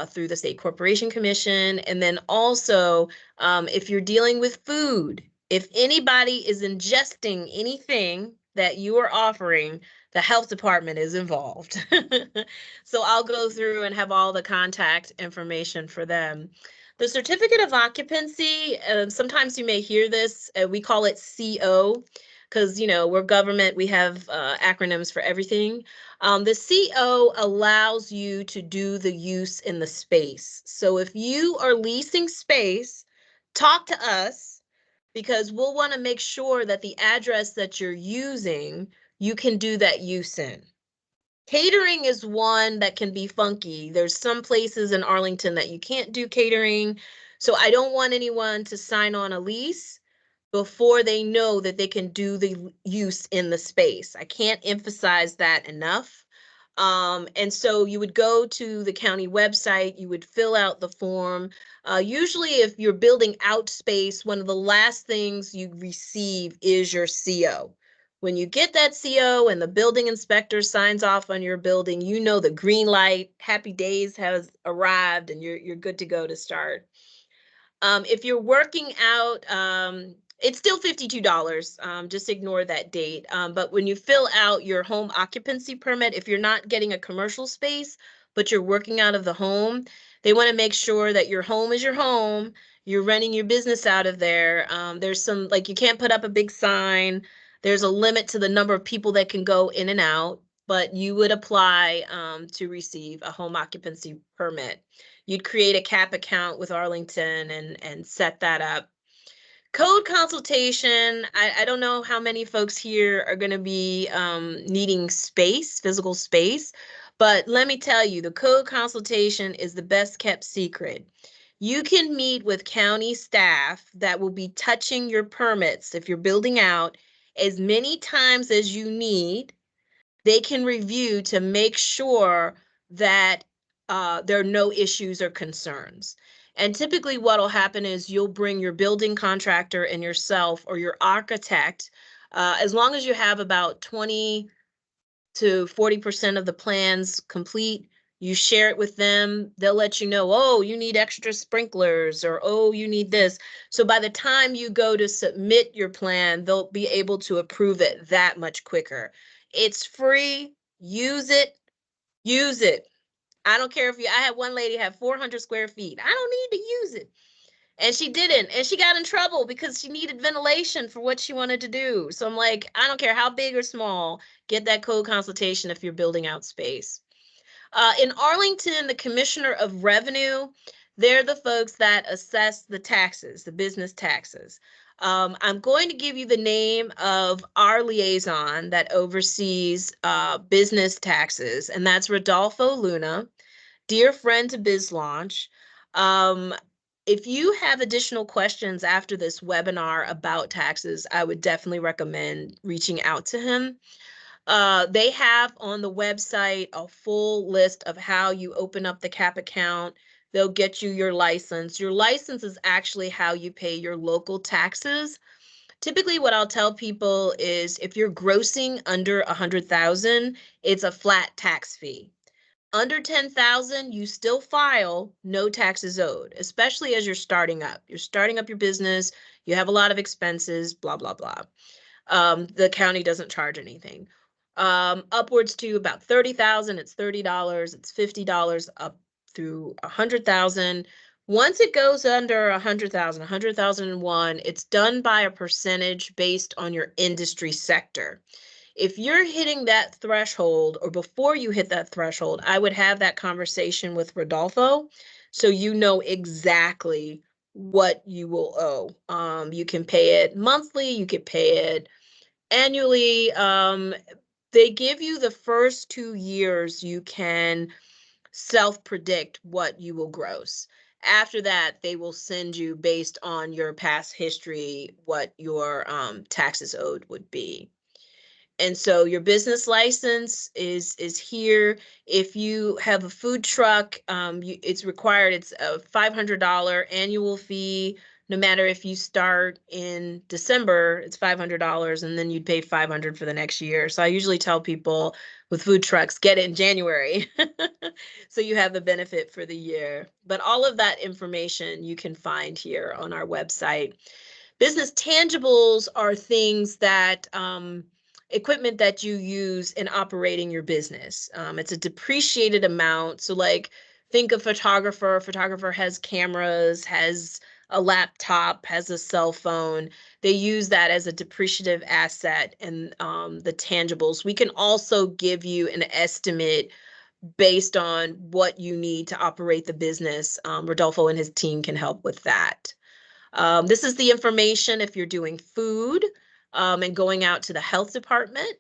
Speaker 1: through the State Corporation Commission. And then also, if you're dealing with food, if anybody is ingesting anything that you are offering, the health department is involved. So I'll go through and have all the contact information for them. The certificate of occupancy, sometimes you may hear this, we call it CO, because we're government, we have acronyms for everything. The CO allows you to do the use in the space. So if you are leasing space, talk to us, because we'll want to make sure that the address that you're using, you can do that use in. Catering is one that can be funky. There's some places in Arlington that you can't do catering. So I don't want anyone to sign on a lease before they know that they can do the use in the space. I can't emphasize that enough. And so you would go to the county website, you would fill out the form. Usually if you're building out space, one of the last things you receive is your CO. When you get that CO and the building inspector signs off on your building, the green light, happy days has arrived, and you're good to go to start. If you're working out, it's still $52. Just ignore that date. But when you fill out your home occupancy permit, if you're not getting a commercial space, but you're working out of the home, they want to make sure that your home is your home. You're running your business out of there. There's some, like, you can't put up a big sign. There's a limit to the number of people that can go in and out, but you would apply to receive a home occupancy permit. You'd create a CAP account with Arlington and set that up. Code consultation, I don't know how many folks here are going to be needing space, physical space, but let me tell you, the code consultation is the best kept secret. You can meet with county staff that will be touching your permits if you're building out as many times as you need. They can review to make sure that there are no issues or concerns. And typically what will happen is you'll bring your building contractor and yourself or your architect, as long as you have about 20 to 40% of the plans complete, you share it with them. They'll let you know, oh, you need extra sprinklers, or, oh, you need this. So by the time you go to submit your plan, they'll be able to approve it that much quicker. It's free. Use it. Use it. I don't care if I had one lady have 400 square feet. I don't need to use it. And she didn't. And she got in trouble because she needed ventilation for what she wanted to do. So I'm like, I don't care how big or small, get that code consultation if you're building out space. In Arlington, the Commissioner of Revenue, they're the folks that assess the taxes, the business taxes. I'm going to give you the name of our liaison that oversees business taxes, and that's Rodolfo Luna, dear friend to BizLaunch. If you have additional questions after this webinar about taxes, I would definitely recommend reaching out to him. They have on the website a full list of how you open up the CAP account. They'll get you your license. Your license is actually how you pay your local taxes. Typically, what I'll tell people is if you're grossing under 100,000, it's a flat tax fee. Under 10,000, you still file no taxes owed, especially as you're starting up. You're starting up your business, you have a lot of expenses, blah, blah, blah. The county doesn't charge anything. Upwards to about 30,000, it's $30, it's $50 up through 100,000. Once it goes under 100,000, 100,001, it's done by a percentage based on your industry sector. If you're hitting that threshold, or before you hit that threshold, I would have that conversation with Rodolfo so you know exactly what you will owe. You can pay it monthly, you can pay it annually. They give you the first 2 years, you can self-predict what you will gross. After that, they will send you, based on your past history, what your taxes owed would be. And so your business license is here. If you have a food truck, it's required. It's a $500 annual fee. No matter if you start in December, it's $500, and then you'd pay $500 for the next year. So I usually tell people with food trucks, get it in January. So you have the benefit for the year. But all of that information you can find here on our website. Business tangibles are things that equipment that you use in operating your business. It's a depreciated amount. So like, think of photographer. Photographer has cameras, has a laptop, has a cell phone. They use that as a depreciative asset and the tangibles. We can also give you an estimate based on what you need to operate the business. Rodolfo and his team can help with that. This is the information if you're doing food and going out to the health department.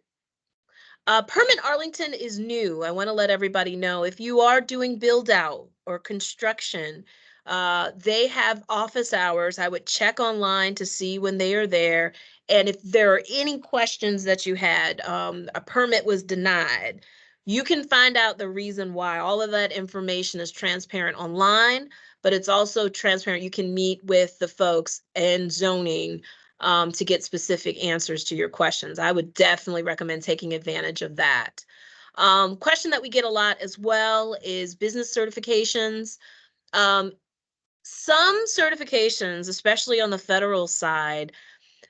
Speaker 1: Permit Arlington is new. I want to let everybody know, if you are doing build out or construction, they have office hours. I would check online to see when they are there. And if there are any questions that you had, a permit was denied, you can find out the reason why. All of that information is transparent online, but it's also transparent. You can meet with the folks in zoning to get specific answers to your questions. I would definitely recommend taking advantage of that. Question that we get a lot as well is business certifications. Some certifications, especially on the federal side,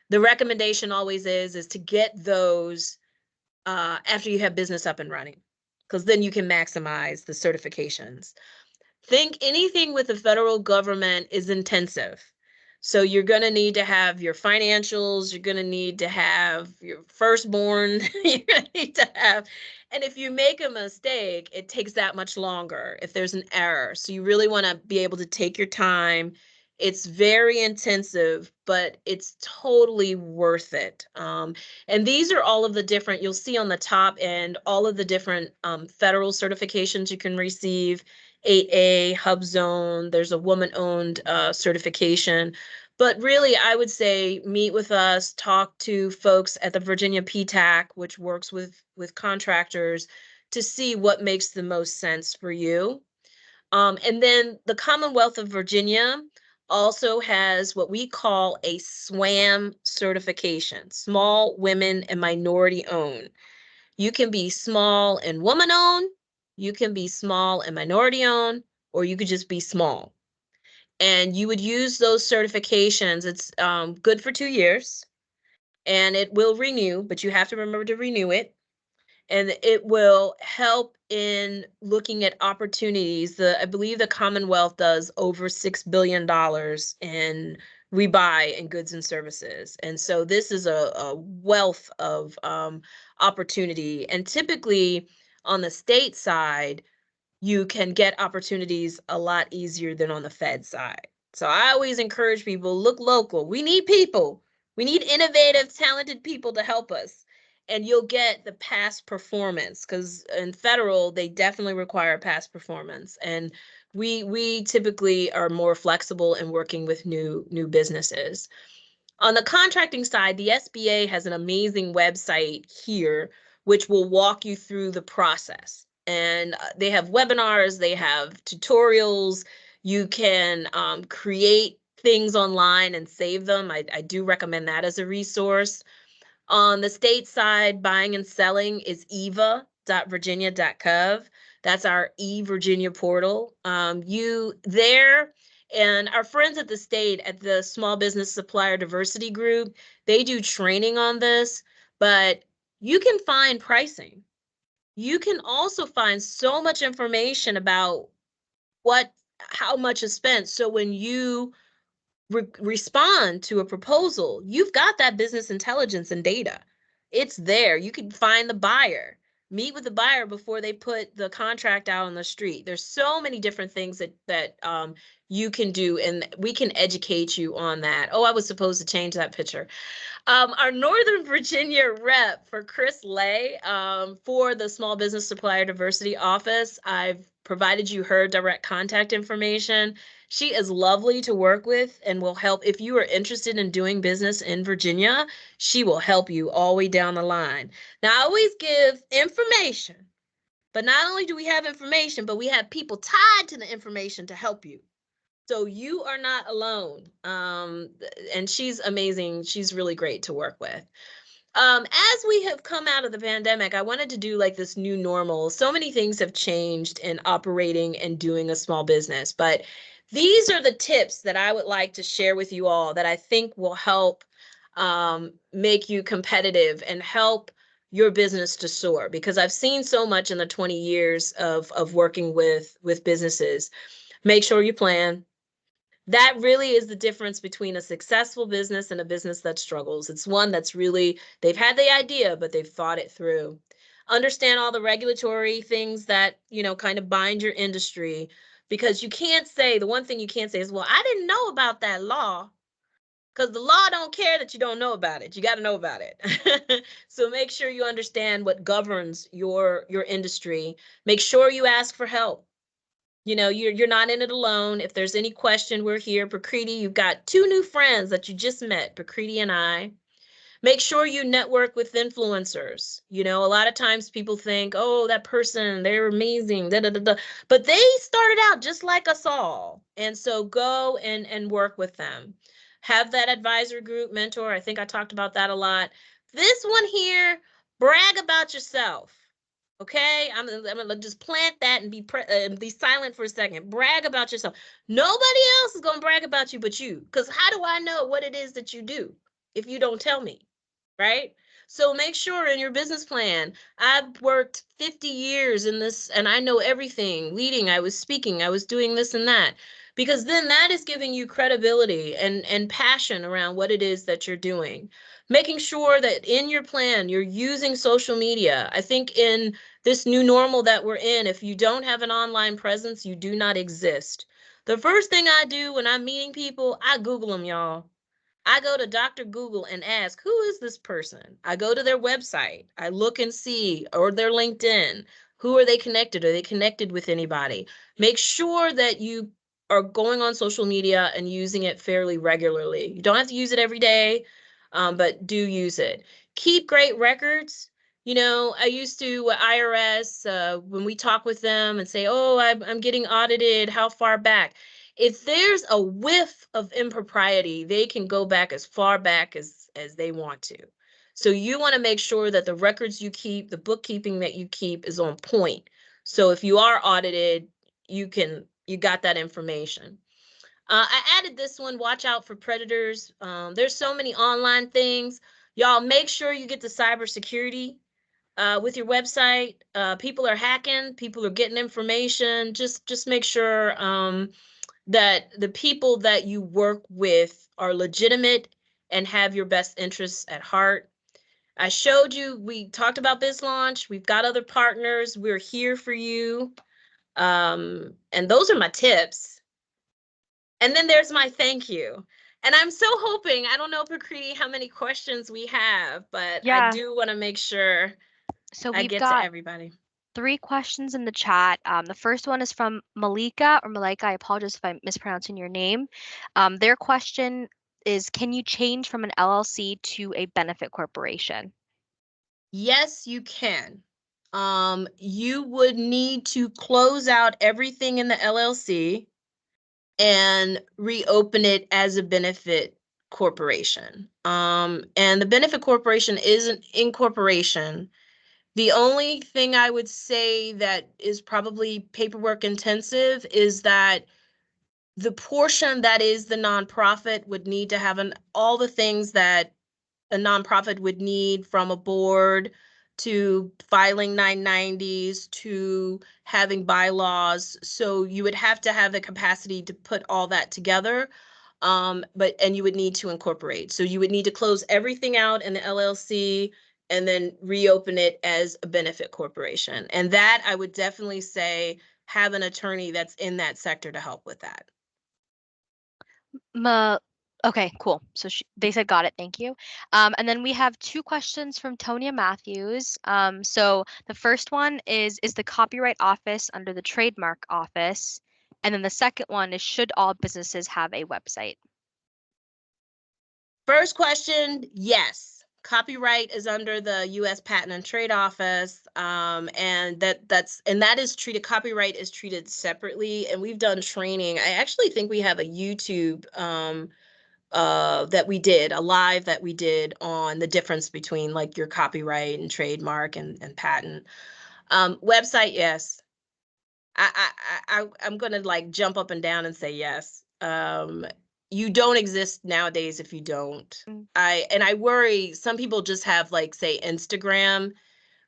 Speaker 1: the recommendation always is to get those after you have business up and running, because then you can maximize the certifications. Think anything with the federal government is intensive. So you're going to need to have your financials, you're going to need to have your firstborn, you're going to need to have, and if you make a mistake, it takes that much longer if there's an error. So you really want to be able to take your time. It's very intensive, but it's totally worth it. And these are all of the different, you'll see on the top end, all of the different federal certifications you can receive. 8A, HubZone, there's a woman-owned certification. But really, I would say meet with us, talk to folks at the Virginia PTAC, which works with contractors, to see what makes the most sense for you. And then the Commonwealth of Virginia also has what we call a SWAM certification, Small Women and Minority Owned. You can be small and woman owned, you can be small and minority owned, or you could just be small. And you would use those certifications. It's good for 2 years, and it will renew, but you have to remember to renew it. And it will help in looking at opportunities. I believe the Commonwealth does over $6 billion in rebuy in goods and services. And so this is a wealth of opportunity. And typically on the state side, you can get opportunities a lot easier than on the Fed side. So I always encourage people, look local. We need people. We need innovative, talented people to help us. And you'll get the past performance, because in federal, they definitely require past performance. And we typically are more flexible in working with new businesses. On the contracting side, the SBA has an amazing website here, which will walk you through the process. And they have webinars, they have tutorials. You can create things online and save them. I do recommend that as a resource. On the state side, buying and selling is eva.virginia.gov. That's our eVirginia portal. You there and our friends at the state at the Small Business Supplier Diversity Group, they do training on this, but you can find pricing. You can also find so much information about how much is spent. So when you respond to a proposal, you've got that business intelligence and data. It's there. You can find the buyer, meet with the buyer before they put the contract out on the street. There's so many different things that you can do, and we can educate you on that. Oh, I was supposed to change that picture. Our Northern Virginia rep for Chris Lay, for the Small Business Supplier Diversity Office, I've provided you her direct contact information. She is lovely to work with and will help. If you are interested in doing business in Virginia, she will help you all the way down the line. Now, I always give information, but not only do we have information, but we have people tied to the information to help you. So you are not alone. And she's amazing. She's really great to work with. As we have come out of the pandemic, I wanted to do like this new normal. So many things have changed in operating and doing a small business, but these are the tips that I would like to share with you all that I think will help make you competitive and help your business to soar, because I've seen so much in the 20 years of working with businesses. Make sure you plan. That really is the difference between a successful business and a business that struggles. It's one that's really, they've had the idea, but they've thought it through. Understand all the regulatory things that, kind of bind your industry, because you can't say, the one thing you can't say is, well, I didn't know about that law, because the law don't care that you don't know about it. You got to know about it. So make sure you understand what governs your industry. Make sure you ask for help. You're not in it alone. If there's any question, we're here. Prakriti, you've got 2 new friends that you just met, Prakriti and I. Make sure you network with influencers. A lot of times people think, oh, that person, they're amazing, da, da, da, da. But they started out just like us all. And so go and work with them. Have that advisor group mentor. I think I talked about that a lot. This one here, brag about yourself. Okay, I'm gonna just plant that and be silent for a second. Brag about yourself. Nobody else is gonna brag about you but you. Because how do I know what it is that you do if you don't tell me, right? So make sure in your business plan, I've worked 50 years in this and I know everything. Leading, I was speaking, I was doing this and that. Because then that is giving you credibility and passion around what it is that you're doing. Making sure that in your plan, you're using social media. I think in this new normal that we're in, if you don't have an online presence, you do not exist. The first thing I do when I'm meeting people, I Google them, y'all. I go to Dr. Google and ask, who is this person? I go to their website. I look and see, or their LinkedIn. Who are they connected? Are they connected with anybody? Make sure that you are going on social media and using it fairly regularly. You don't have to use it every day, but do use it. Keep great records. I used to IRS, when we talk with them and say, oh, I'm getting audited, how far back? If there's a whiff of impropriety, they can go back as far back as they want to. So you want to make sure that the records you keep, the bookkeeping that you keep is on point. So if you are audited, you got that information. I added this one, watch out for predators. There's so many online things. Y'all make sure you get the cybersecurity with your website. People are hacking, people are getting information. Just make sure that the people that you work with are legitimate and have your best interests at heart. I showed you, we talked about BizLaunch. We've got other partners. We're here for you. And those are my tips. And then there's my thank you. And I'm so hoping, I don't know, Prakriti, how many questions we have, but I do want to make sure I
Speaker 2: We've
Speaker 1: get to
Speaker 2: got
Speaker 1: everybody.
Speaker 2: 3 questions in the chat. The first one is from Malika or Malika. I apologize if I'm mispronouncing your name. Their question is, can you change from an LLC to a benefit corporation?
Speaker 1: Yes, you can. You would need to close out everything in the LLC and reopen it as a benefit corporation. And the benefit corporation is an incorporation The only thing I would say that is probably paperwork intensive is that the portion that is the nonprofit would need to have all the things that a nonprofit would need, from a board to filing 990s to having bylaws. So you would have to have the capacity to put all that together. And you would need to incorporate. So you would need to close everything out in the LLC and then reopen it as a benefit corporation. And that, I would definitely say, have an attorney that's in that sector to help with that.
Speaker 2: Okay, cool. So they said got it. Thank you. And then we have two questions from Tonya Matthews. So the first one is the Copyright Office under the Trademark Office? And then the second one is, should all businesses have a website?
Speaker 1: First question, yes. Copyright is under the U.S. Patent and Trade Office, and that is treated. Copyright is treated separately, and we've done training. I actually think we have a YouTube that we did, a live that we did on the difference between like your copyright and trademark and patent. Website, yes. I'm gonna like jump up and down and say yes. You don't exist nowadays if you don't.
Speaker 2: Mm.
Speaker 1: I worry some people just have like, say, Instagram,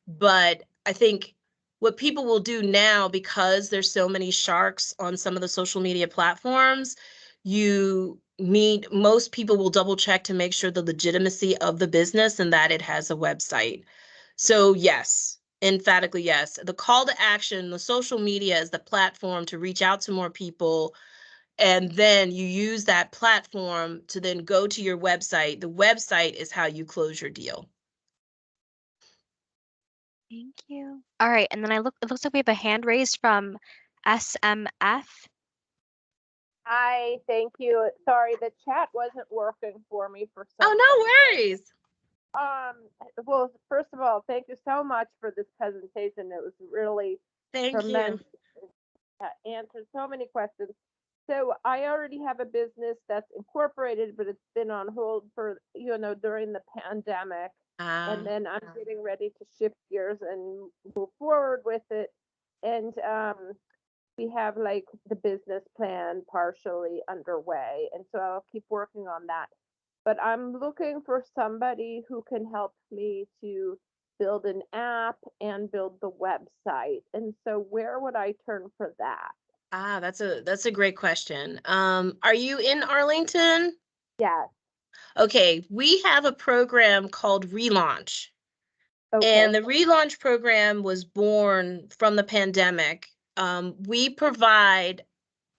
Speaker 1: but I think what people will do now, because there's so many sharks on some of the social media platforms, most people will double check to make sure the legitimacy of the business and that it has a website. So yes, emphatically yes. The call to action, the social media is the platform to reach out to more people. And then you use that platform to then go to your website. The website is how you close your deal.
Speaker 2: Thank you. All right, and then it looks like we have a hand raised from SMF.
Speaker 3: Hi, thank you. Sorry, the chat wasn't working for me for some
Speaker 1: Oh, no
Speaker 3: reason.
Speaker 1: worries.
Speaker 3: Well, first of all, thank you so much for this presentation. It was really
Speaker 1: Thank
Speaker 3: tremendous.
Speaker 1: you.
Speaker 3: Answered so many questions. So I already have a business that's incorporated, but it's been on hold for, during the pandemic. And then I'm getting ready to shift gears and move forward with it. And we have like the business plan partially underway. And so I'll keep working on that. But I'm looking for somebody who can help me to build an app and build the website. And so where would I turn for that?
Speaker 1: That's a great question. Are you in Arlington?
Speaker 3: Yes.
Speaker 1: Okay, we have a program called Relaunch.
Speaker 3: Okay.
Speaker 1: And the Relaunch program was born from the pandemic. We provide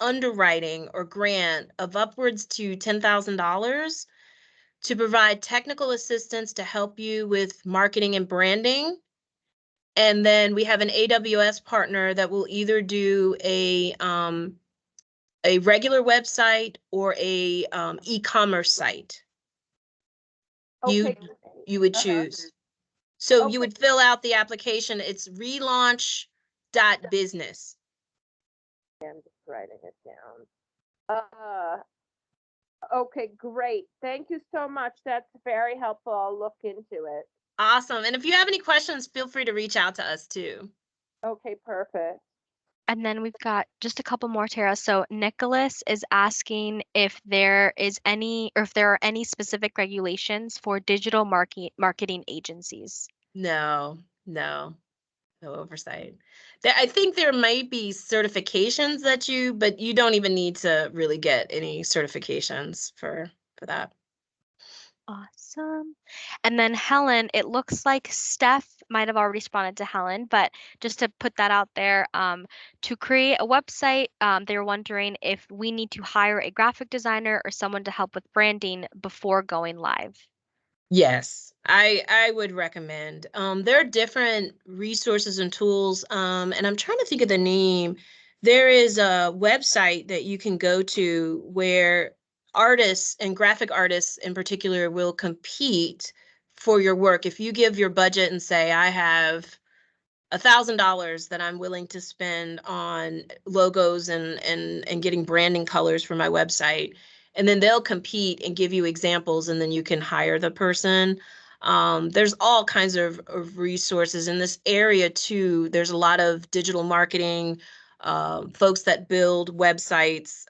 Speaker 1: underwriting or grant of upwards to $10,000 to provide technical assistance to help you with marketing and branding. And then we have an AWS partner that will either do a regular website or a e-commerce site.
Speaker 3: Okay.
Speaker 1: You would choose. So
Speaker 3: Okay.
Speaker 1: you would fill out the application. It's relaunch.business.
Speaker 3: I'm just writing it down. Okay, great. Thank you so much. That's very helpful. I'll look into it.
Speaker 1: Awesome. And if you have any questions, feel free to reach out to us too.
Speaker 3: Okay, perfect.
Speaker 2: And then we've got just a couple more, Tara. So Nicholas is asking if there is any, or if there are any specific regulations for digital marketing agencies.
Speaker 1: No oversight. I think there might be certifications but you don't even need to really get any certifications for that.
Speaker 2: Awesome. And then Helen, it looks like Steph might have already responded to Helen, but just to put that out there, to create a website, they were wondering if we need to hire a graphic designer or someone to help with branding before going live.
Speaker 1: Yes, I would recommend. There are different resources and tools, and I'm trying to think of the name. There is a website that you can go to where artists and graphic artists in particular will compete for your work. If you give your budget and say, I have $1,000 that I'm willing to spend on logos and getting branding colors for my website, and then they'll compete and give you examples, and then you can hire the person. There's all kinds of resources in this area too. There's a lot of digital marketing, folks that build websites,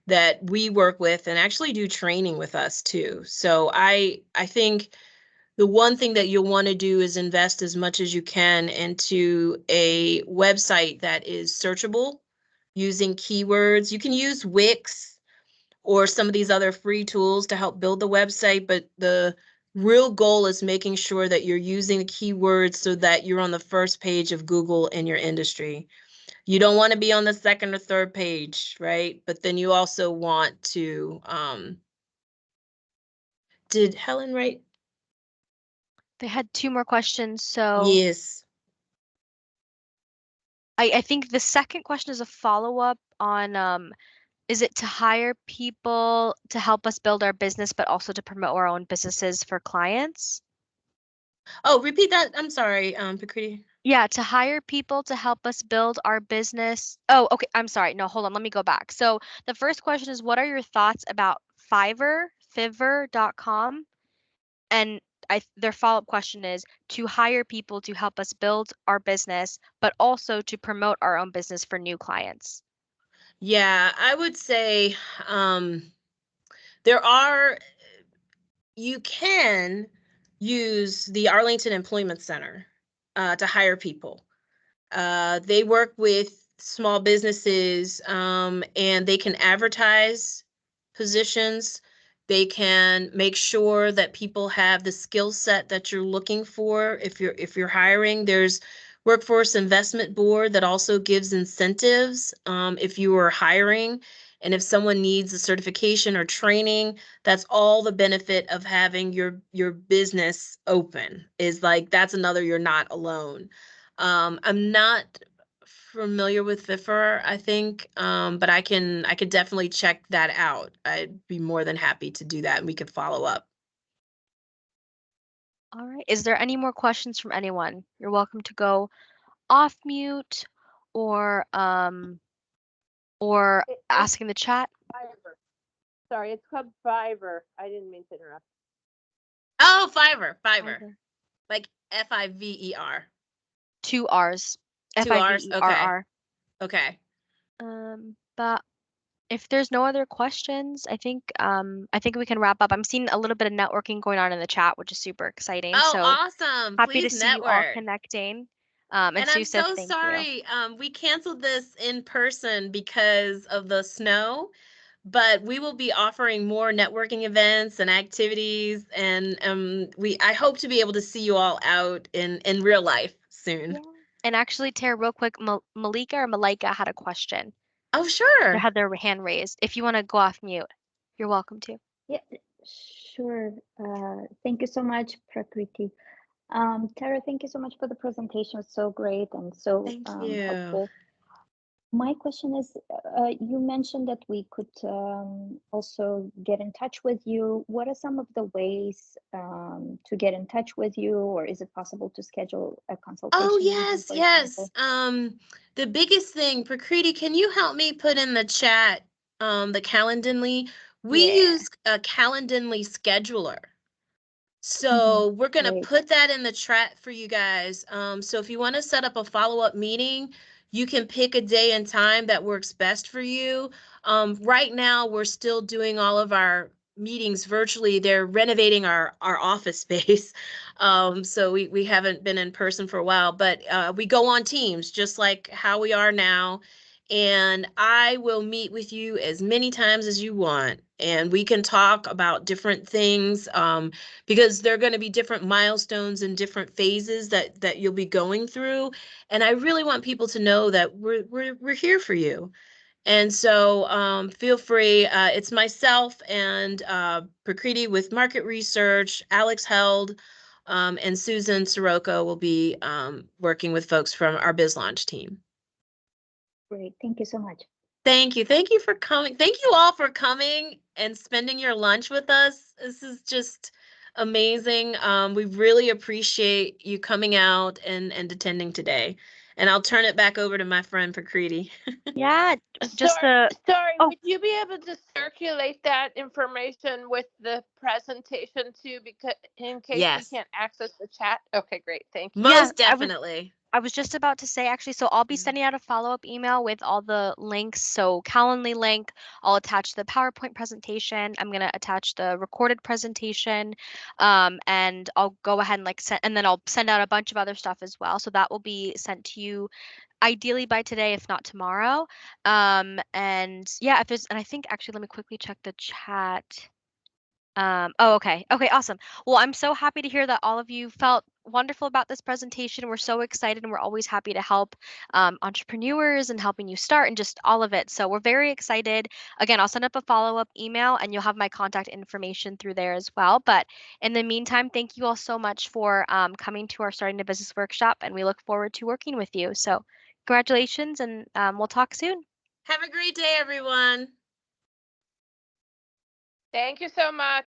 Speaker 1: that we work with and actually do training with us too. So I think the one thing that you'll want to do is invest as much as you can into a website that is searchable using keywords. You can use Wix or some of these other free tools to help build the website, but the real goal is making sure that you're using the keywords so that you're on the first page of Google in your industry. You don't want to be on the second or third page, right? But then you also want to, did Helen write?
Speaker 2: They had 2 more questions. So
Speaker 1: Yes.
Speaker 2: I think the second question is a follow-up on is it to hire people to help us build our business, but also to promote our own businesses for clients?
Speaker 1: Oh, repeat that. I'm sorry, Pakriti.
Speaker 2: Yeah, to hire people to help us build our business. Oh, okay. I'm sorry. No, hold on. Let me go back. So the first question is, what are your thoughts about Fiverr.com? And their follow-up question is to hire people to help us build our business, but also to promote our own business for new clients.
Speaker 1: Yeah, I would say you can use the Arlington Employment Center to hire people. They work with small businesses, and they can advertise positions. They can make sure that people have the skill set that you're looking for. If you're hiring, there's Workforce Investment Board that also gives incentives if you are hiring. And if someone needs a certification or training, that's all the benefit of having your business open, is like that's another you're not alone. I'm not familiar with Fiverr, I think, but I could definitely check that out. I'd be more than happy to do that, and we could follow up.
Speaker 2: All right. Is there any more questions from anyone? You're welcome to go off mute or
Speaker 3: It's
Speaker 2: ask in the chat.
Speaker 3: Fiverr. Sorry, it's called Fiverr. I didn't mean to interrupt.
Speaker 1: Oh, Fiverr. Like Fiver.
Speaker 2: 2 R's.
Speaker 1: 2 R's.
Speaker 2: Fiverr.
Speaker 1: Okay.
Speaker 2: But if there's no other questions, I think we can wrap up. I'm seeing a little bit of networking going on in the chat, which is super exciting.
Speaker 1: Oh,
Speaker 2: So
Speaker 1: awesome.
Speaker 2: happy to
Speaker 1: Please
Speaker 2: see you all
Speaker 1: network.
Speaker 2: connecting.
Speaker 1: And I'm
Speaker 2: Susa,
Speaker 1: so
Speaker 2: thank you.
Speaker 1: sorry. We canceled this in person because of the snow, but we will be offering more networking events and activities, and I hope to be able to see you all out in real life soon.
Speaker 2: Yeah. And actually, Tara, real quick, Malika had a question.
Speaker 1: Oh,
Speaker 2: They
Speaker 1: sure.
Speaker 2: had their hand raised. If you want to go off mute, you're welcome to.
Speaker 4: Yeah, sure. Thank you so much, Prakriti. Tara, thank you so much for the presentation. It was so great and so
Speaker 1: Thank you.
Speaker 4: helpful. My question is, you mentioned that we could also get in touch with you. What are some of the ways to get in touch with you, or is it possible to schedule a consultation?
Speaker 1: Oh, yes. The biggest thing, Prakriti, can you help me put in the chat the Calendly? We use a Calendly scheduler. So we're going to put that in the chat for you guys. So if you want to set up a follow-up meeting, you can pick a day and time that works best for you. Right now, we're still doing all of our meetings virtually. They're renovating our office space. So we haven't been in person for a while, but we go on Teams, just like how we are now. And I will meet with you as many times as you want. And we can talk about different things, because there are going to be different milestones and different phases that you'll be going through. And I really want people to know that we're here for you. And so feel free. It's myself and Prakriti with market research, Alex Held, and Susan Sirocco will be working with folks from our BizLaunch team.
Speaker 4: Great. Thank you so much.
Speaker 1: Thank you. Thank you for coming. Thank you all for coming and spending your lunch with us. This is just amazing. We really appreciate you coming out and attending today. And I'll turn it back over to my friend Prakriti.
Speaker 2: Yeah, just
Speaker 3: Sorry,
Speaker 2: oh.
Speaker 3: would you be able to circulate that information with the presentation too, because in case
Speaker 1: Yes.
Speaker 3: we can't access the chat? Okay, great. Thank you.
Speaker 1: Most definitely.
Speaker 2: I was just about to say, actually, so I'll be sending out a follow-up email with all the links. So Calendly link, I'll attach the PowerPoint presentation. I'm going to attach the recorded presentation. And I'll go ahead and and then I'll send out a bunch of other stuff as well. So that will be sent to you ideally by today, if not tomorrow. And yeah, and I think actually, let me quickly check the chat. Oh, okay. Okay, awesome. Well, I'm so happy to hear that all of you felt wonderful about this presentation. We're so excited and we're always happy to help entrepreneurs and helping you start and just all of it. So we're very excited. Again, I'll send up a follow-up email and you'll have my contact information through there as well. But in the meantime, thank you all so much for coming to our Starting a Business workshop, and we look forward to working with you. So congratulations, and we'll talk soon.
Speaker 1: Have a great day, everyone.
Speaker 3: Thank you so much.